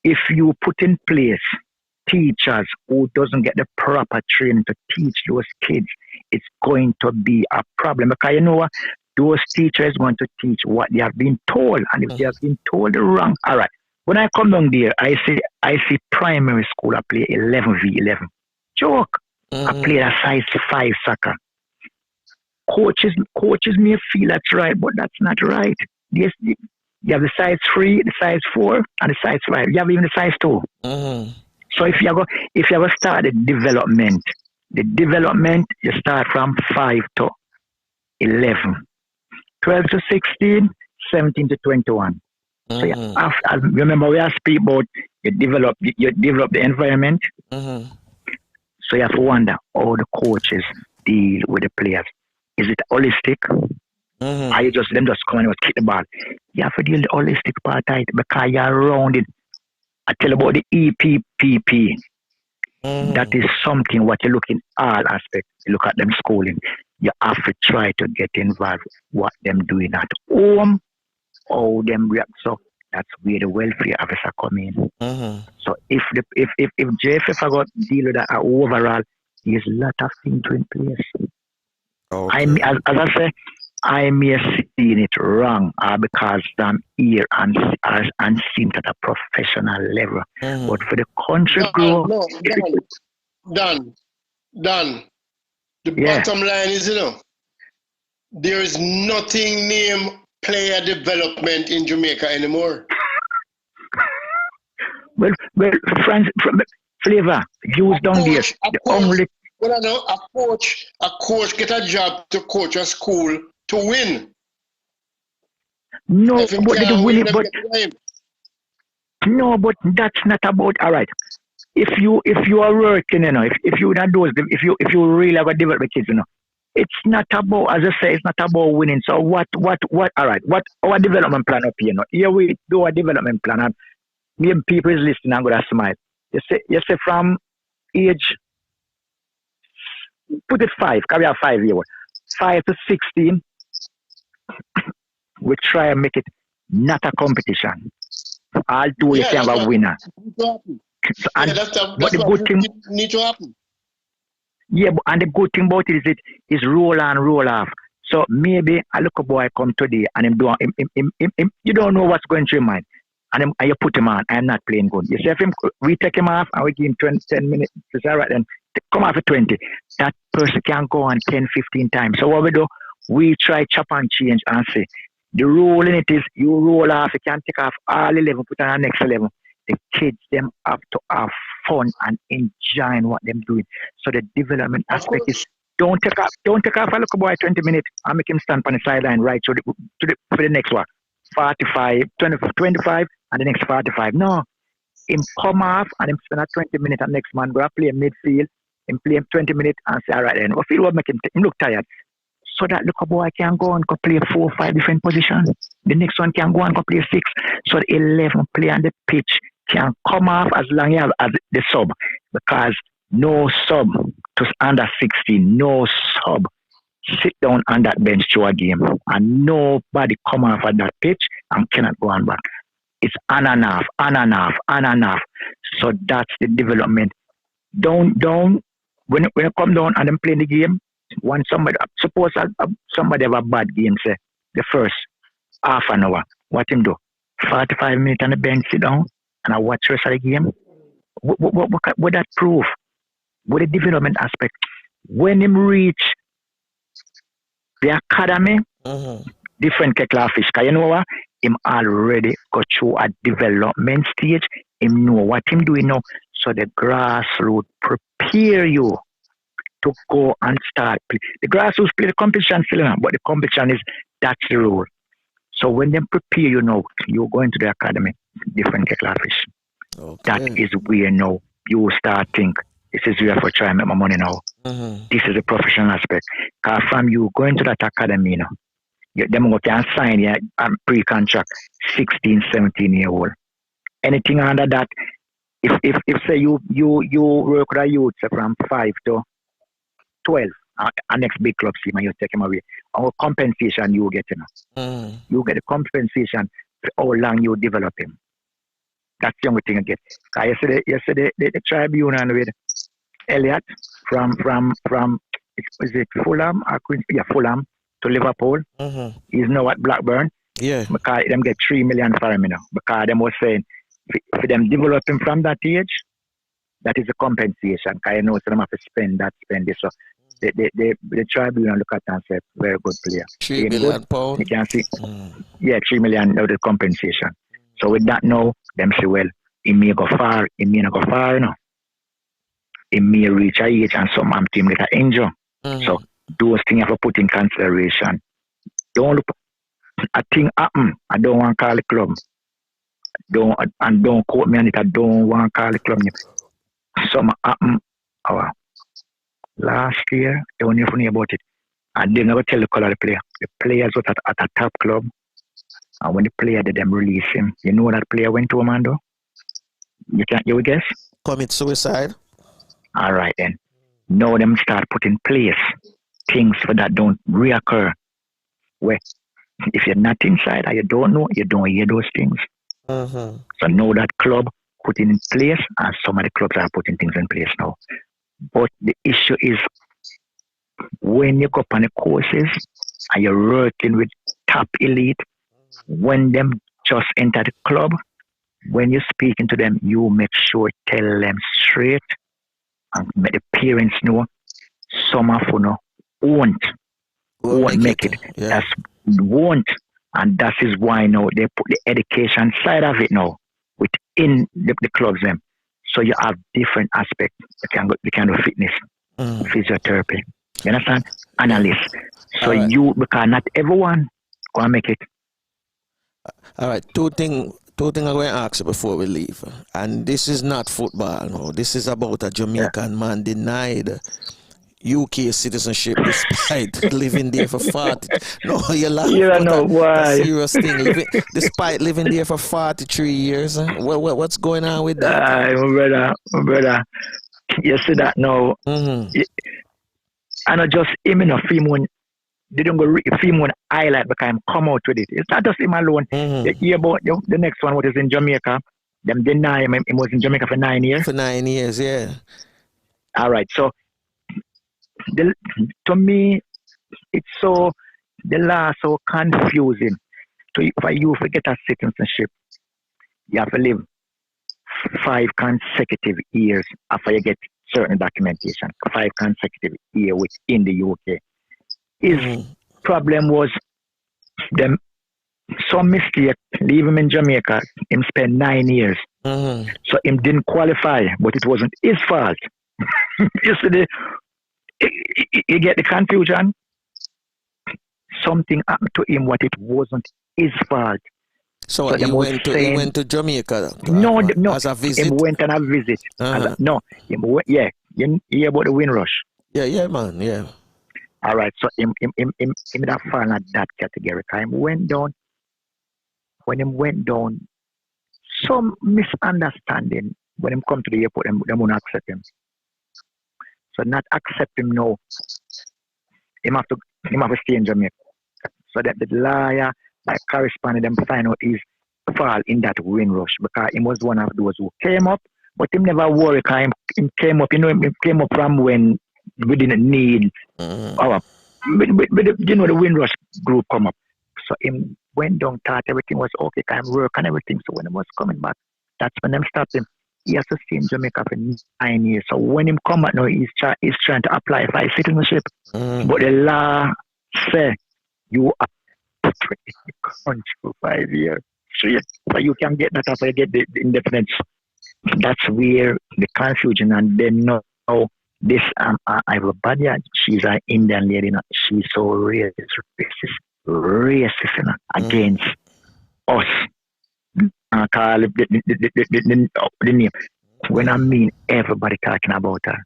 if you put in place teachers who doesn't get the proper training to teach those kids, it's going to be a problem. Because you know what? Those teachers want to teach what they have been told, and if they have been told wrong, all right. When I come down there, I see primary school. I play 11v11. Joke. I play a size 5 soccer. Coaches may feel that's right, but that's not right. Yes, you have the size 3, the size 4, and the size 5. You have even the size 2. So if you ever start the development you start from 5 to 11, 12 to 16, 17 to 21. So remember we have speak about you develop the environment. So you have to wonder how the coaches deal with the players. Is it holistic? Are you just come and kick the ball? You have to deal with the holistic part of it because you're around it. I tell you about the EPPP. That is something what you look in all aspects. You look at them schooling. You have to try to get involved what them doing at home, how them react. So that's where the welfare officer come in. So if JFF I got deal with that overall, there's a lot of things in place. Okay. As I say, I may have seen it wrong because I'm here and seen it at a professional level. But for the country grow, Dan. The bottom line is, there is nothing named player development in Jamaica anymore. Well, Flavor, views down there. The only. Well, I know a coach get a job to coach a school to win. No, but they win it, but that's not about all right. If you are working, if you not those, if you really have a develop the kids, it's not about, as I say, it's not about winning. So what all right, what our development plan up here, here we do a development plan, and maybe people is listening and gonna smile. You say from age, put it 5, because we have 5 years, 5 to 16, we try and make it not a competition. I'll do it if you have a winner. That's what need to happen. Yeah, and the good thing about it is roll on, roll off. So maybe a little boy come today and him you don't know what's going through his mind. And you put him on, I'm not playing good. You see, if we take him off and we give him 10 minutes, it's all right, then come off at 20. That person can go on 10, 15 times. So what we do, we try chop and change and say, the rule in it is you roll off, you can take off all 11, put on the next 11. The kids, them have to have fun and enjoying what they're doing. So the development aspect is don't take off a little boy 20 minutes and make him stand on the sideline right for the next one. 45, 25, and the next 45. No. Him come off and him spend 20 minutes and next man go play midfield, him play 20 minutes and say, all right then, what feel what make him look tired. So that little boy can go and go play 4 or 5 different positions. The next one can go and go play 6. So the 11 play on the pitch can come off as long as the sub. Because no sub to under 16, no sub sit down on that bench through a game. And nobody come off at that pitch and cannot go on back. It's on and off. So that's the development. Down. When you come down and then play the game, when suppose somebody have a bad game, say, the first half an hour, what him do? 45 minutes on the bench, sit down, and I watch the rest of the game. What that prove? What the development aspect? When him reach the academy, different kettle of fish, because you know what? Him already go through a development stage. Him know what him doing now. So the grassroots prepare you to go and start play. The grassroots play the competition still now, but the competition is that's the rule. So when they prepare you now, you go into the academy, different kettle of fish. Okay. That is where now you start think, this is where I try and make my money now. This is a professional aspect. Because from you going to that academy now, them can sign your pre-contract 16, 17-year-old. Anything under that if say you work with a youth say, from 5 to 12, our next big club team, and you take him away, our compensation you get, you get the compensation for how long you develop him. That's the only thing I get. Yesterday the tribunal with Elliot from is it Fulham or Queens? Yeah, Fulham to Liverpool. He's now at Blackburn. Yeah. Because them get 3 million for him, because them was saying for them develop him from that age, that is a compensation. Because so them have to spend this. So the tribunal look at and say very good player. 3 million pounds. You can see, 3 million now the compensation. So with that now, them say, well, he may go far, he may not go far, He may reach a age and some team get an injury. So those things you have to put in consideration. Don't look, a thing happen, I don't want to call the club. Don't quote me on it, I don't want to call the club. Some happen last year, they don't even know about it. And they never tell the color of the player. The players was at a top club. And when the player did them release him, you know what that player went to, Amando? You will guess? Commit suicide. All right then. Now them start putting place things for that don't reoccur. Where if you're not inside or you don't know, you don't hear those things. So now that club putting in place, and some of the clubs are putting things in place now. But the issue is when you go up on the courses and you're working with top elite, when them just enter the club, when you're speaking to them, you make sure tell them straight and make the parents know some of you won't make it. Yeah. That's won't, and that is why now they put the education side of it now within the clubs them. So you have different aspects. You can do fitness, physiotherapy. You understand? Analysts. So because not everyone gonna make it. All right, two things I'm going to ask you before we leave. And this is not football, no. This is about a Jamaican man denied UK citizenship despite living there for 40. No, you laugh. You don't know why. A serious thing. Despite living there for 43 years. What's going on with that? My brother. You see that now. I know just him in a film when they don't go film one highlight because I'm come out with it. It's not just him alone. You hear about the next one, what is in Jamaica. Them deny him. He was in Jamaica for 9 years. For 9 years, yeah. All right. So to me, it's so the law so confusing. So for you to get a citizenship, you have to live 5 consecutive years after you get certain documentation. 5 consecutive years within the UK. His problem was them some mistake leave him in Jamaica. Him spend 9 years, so him didn't qualify, but it wasn't his fault. You see, you get the confusion. Something happened to him, what it wasn't his fault. So he went to Jamaica. No, as a visit. He went on a visit. You hear about the Windrush? Yeah, man, yeah. All right, so him that fall in that category. Him went down. When him went down, some misunderstanding. When him come to the airport, them won't accept him. So not accept him now. Him have to stay in Jamaica. So that the lawyer, like correspondent, them find out his fall in that Windrush because he was one of those who came up, but him never worry. Cause him came up. Him came up from when we didn't need our. The Windrush group come up. So him went down, thought everything was okay, can work and everything. So when he was coming back, that's when them stopped him. He has to stay in Jamaica for 9 years. So when him come back now, he's trying to apply for his citizenship. But the law say you are in the country for 5 years straight. So you can get that after you get the independence. That's where the confusion, and then now this I have a bad. She's an Indian lady. She's so racist, against us. I call it the name. When I mean everybody talking about her.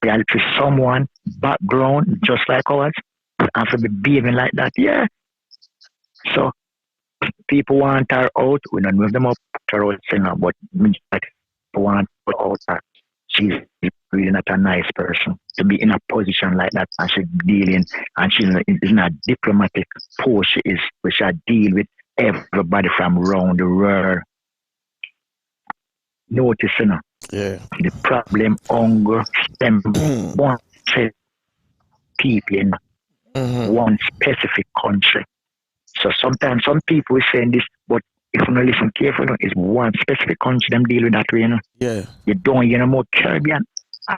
Reality, someone background just like ours, and for be behaving like that, yeah. So People want her out. We don't move them up her out, singer, but people want her out. She's really not a nice person to be in a position like that, and she's dealing, and she's not diplomatic. Poor she is, we shall deal with everybody from around the world. Notice, Yeah. the problem, hunger, stem, one set people in one specific country. So sometimes some people are saying this, but if you don't listen carefully, it's one specific country them deal with that way, Yeah. You don't, more Caribbean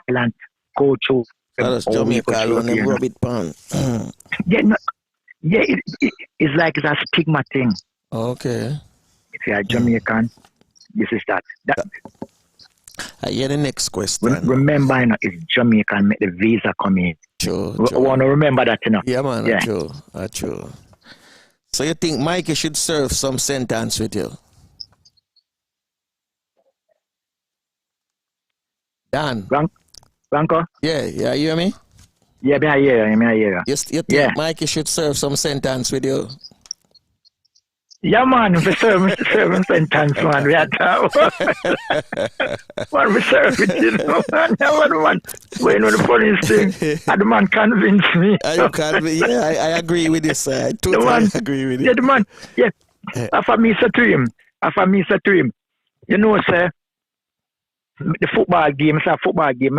island, go to That's Jamaica alone, them rub it pan. It's like it's a stigma thing. Okay. If you're a Jamaican, this is that. I hear the next question. Remember, it's Jamaican make the visa come in. True. I want to remember that, Yeah, man. Yeah. True. So you think Mikey should serve some sentence with you? Dan? Blanco? Yeah, you hear me? Yeah, I hear you. You think Mikey should serve some sentence with you? Yeah, man, we serve sentence, man. We had what we serve it, man. Man. When the funniest thing, and the man convinced me. I agree with this. I totally agree with it. Yeah, the man, After me said to him, sir, the football game, I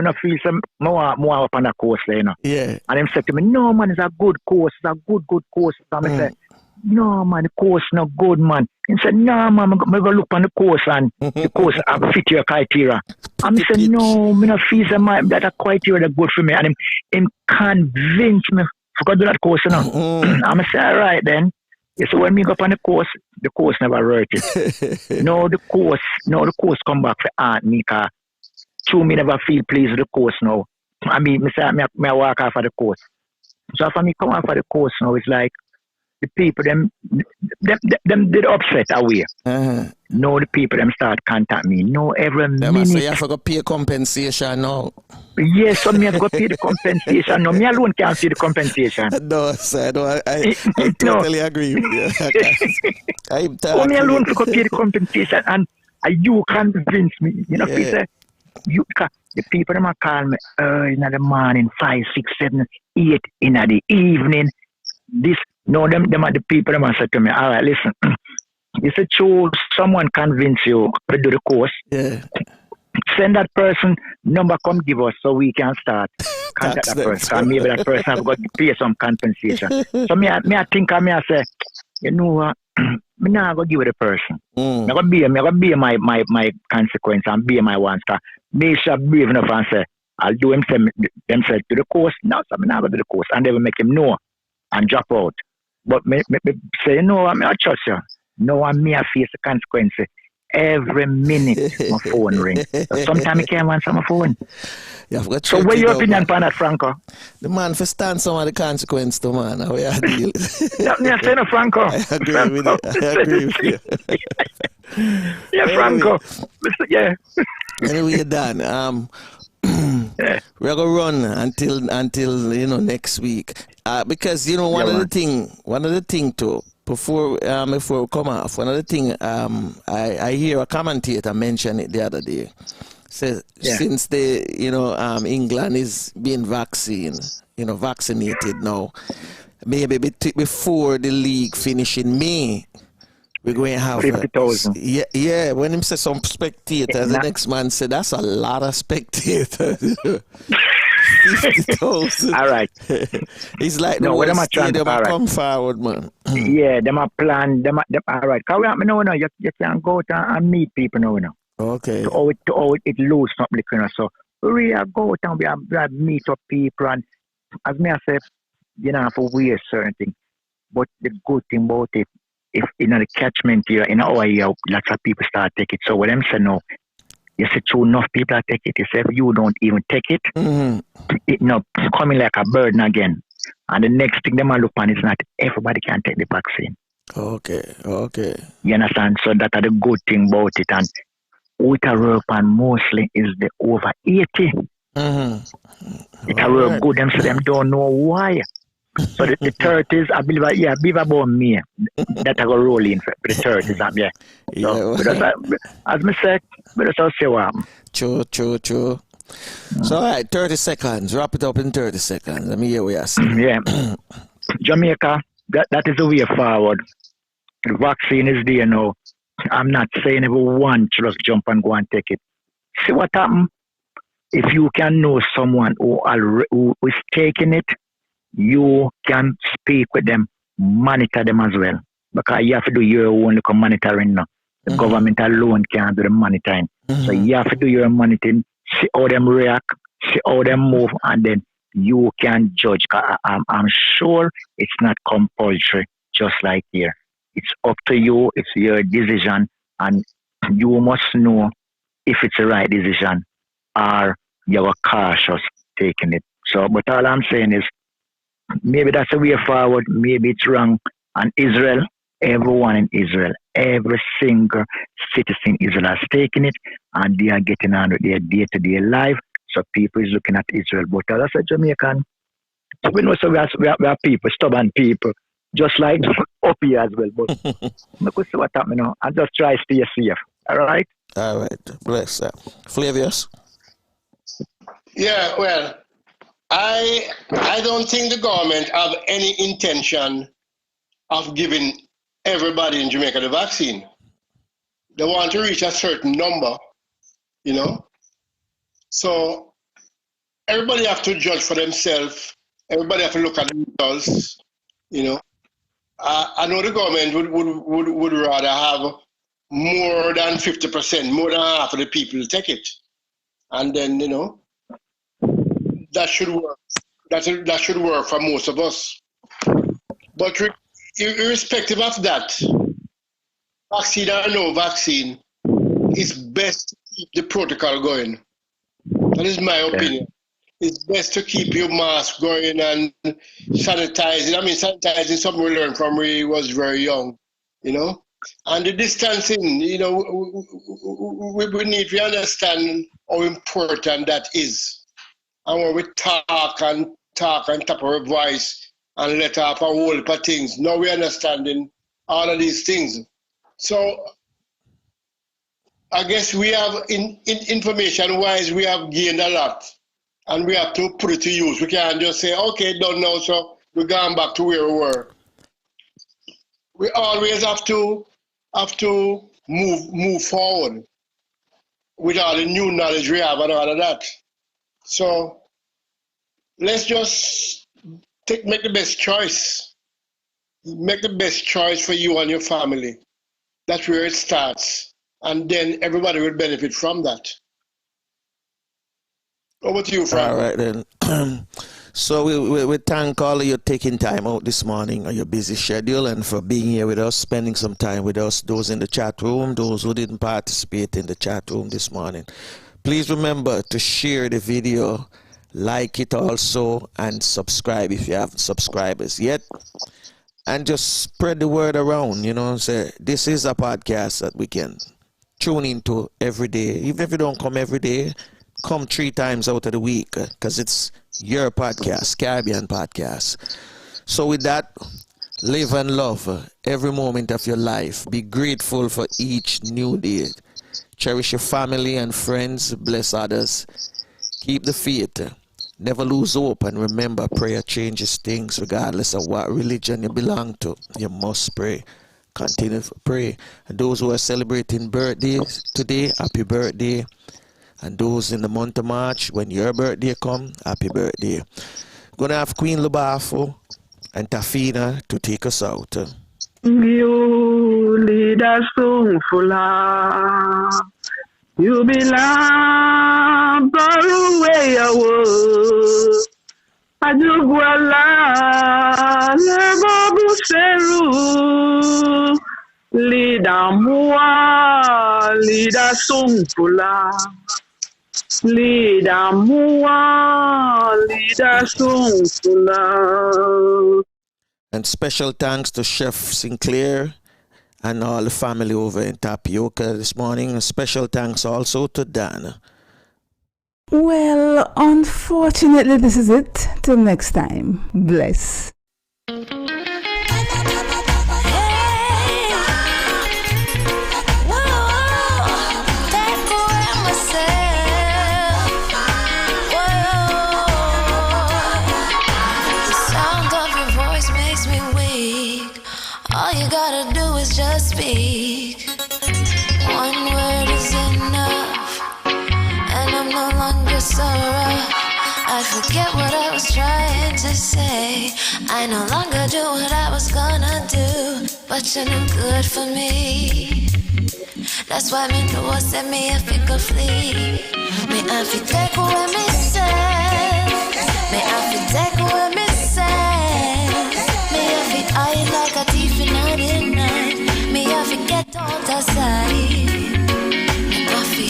don't feel some more up on the course there, Yeah. And him said to me, no, man, it's a good course. It's a good course. And I said, no, man, the course not good, man. He said, no, man, I'm going to look on the course and the course fit your criteria. And I said, no, I don't feel that a criteria that good for me. And him convinced me to do that course, And I said, all right, then. So when we go up on the course never worked it. No, the course come back for aunt me, because true, me never feel pleased with the course now. I mean, I walk off of the course. So after me come off of the course now, it's like, the people, them did upset away. No, the people, them start contact me. No, every minute. So you have to go pay compensation now. Yes, so me have to go pay the compensation. No, me alone can't see the compensation. No, sir, no, I totally agree with you. Me alone to go pay the compensation, and you convince me. Peter, the people them call me in the morning, 5, 6, 7, 8 in the evening. Them are the people that said to me, all right, listen, you said, someone convince you to do the course. Yeah. Send that person number, come give us so we can start contact that person. And maybe that person have got to pay some compensation. So I think I say, you know what, I'm not going to give it the person. I'm going to bear my consequence and bear my wants. Make sure brave enough and say, I'll do them say to the course. No, so I'm not going to do the course. And they will make him know and drop out. But me say, no, I'm not trust you. No, I'm me, I face the consequence. Every minute my phone rings. Sometimes I can't answer my phone. So what's your opinion on that, Franco? The man for stand some of the consequence to man. How I deal. I say no, Franco. I agree with you. Yeah, Franco. Yeah. Anyway, Dan, we're gonna run until next week. Because one of the thing too, before we come off, one of the thing I hear a commentator mention it the other day. Says since England is being vaccinated now, maybe before the league finish in May, we're going to have 50,000. Yeah. When him say some spectators, the next man said that's a lot of spectators. 50,000. All right. It's like the whole stadium come forward, man. Yeah, them a plan. Them all right. Cause you can go out and meet people now. Okay. To it lose something, so we are go out and we have meet up people, and as me I say, have to wear certain things. But the good thing about it, if the catchment here in our area, lots of people start take it. So what I'm saying now, you say true enough people are take it. You say if you don't even take it, it not coming like a burden again. And the next thing them look on is not everybody can take the vaccine. Okay. You understand? So that are the good thing about it. And what I work on mostly is the over 80. It are real good. Them so them don't know why. So the 30s, I believe, yeah, I believe about me that I go roll in for the 30s, yeah. So, Yeah. as I said, but that's say what. True. So, all right, 30 seconds. Wrap it up in 30 seconds. Let me hear what you say. Yeah, Jamaica, that is the way forward. The vaccine is there now. I'm not saying everyone should just jump and go and take it. See what happens if you can know someone who is taking it. You can speak with them, monitor them as well. Because you have to do your own little monitoring now. The government alone can't do the monitoring. So you have to do your monitoring, see how them react, see how them move, and then you can judge. I'm sure it's not compulsory, just like here. It's up to you, it's your decision, and you must know if it's the right decision or you're cautious taking it. So, but all I'm saying is, maybe that's the way forward, maybe it's wrong. And Israel, everyone in Israel, every single citizen in Israel has taken it and they are getting on with their day-to-day life. So people is looking at Israel. But as a Jamaican, we know so we are people, stubborn people, just like up here as well. But we could see what happening now and just try to stay safe. All right? All right. Bless that. Flavius? Yeah, well, I don't think the government have any intention of giving everybody in Jamaica the vaccine. They want to reach a certain number, you know. So everybody have to judge for themselves. Everybody have to look at the results, you know. I know the government would rather have more than 50%, more than half of the people take it. And then, you know, that should work. That should work for most of us. But irrespective of that, vaccine or no vaccine, it's best to keep the protocol going. That is my opinion. It's best to keep your mask going and sanitizing. I mean, sanitizing is something we learned from when we was very young, you know. And the distancing, you know, we need to understand how important that is. And when we talk on top of our voice and let off a whole heap of things, now we're understanding all of these things. So I guess we have, in information-wise, we have gained a lot. And we have to put it to use. We can't just say, okay, done now, so we're going back to where we were. We always have to move forward with all the new knowledge we have and all of that. So let's just make the best choice. Make the best choice for you and your family. That's where it starts. And then everybody will benefit from that. Over to you, Frank. All right, then. So we thank all of you taking time out this morning on your busy schedule and for being here with us, spending some time with us, those in the chat room, those who didn't participate in the chat room this morning. Please remember to share the video, like it also, and subscribe if you haven't subscribed as yet. And just spread the word around, you know, say this is a podcast that we can tune into every day. Even if you don't come every day, come 3 times out of the week, because it's your podcast, Caribbean podcast. So with that, live and love every moment of your life. Be grateful for each new day. Cherish your family and friends. Bless others. Keep the faith. Never lose hope. And remember, prayer changes things regardless of what religion you belong to. You must pray. Continue to pray. And those who are celebrating birthdays today, happy birthday. And those in the month of March, when your birthday come, happy birthday. Gonna have Queen Lubafo and Tafina to take us out. You lead us song full. You belong far away away. Ajuguala lebo buseru. Leader moi, leader song full. Leader moi, leader song full. And special thanks to Chef Sinclair and all the family over in Tapioca this morning. And special thanks also to Dan. Well, unfortunately, this is it. Till next time. Bless. All you gotta do is just speak. One word is enough, and I'm no longer so rough. I forget what I was trying to say. I no longer do what I was gonna do, but you're no good for me. That's why me know I said me if you could flee. Me if you take away me say. Me if you take away me say. Me if you eye like a thief in the night. Me if you get out of sight. Me if you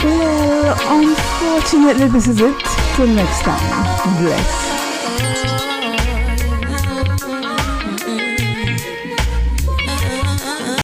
Well, unfortunately, this is it. Till next time. Bless.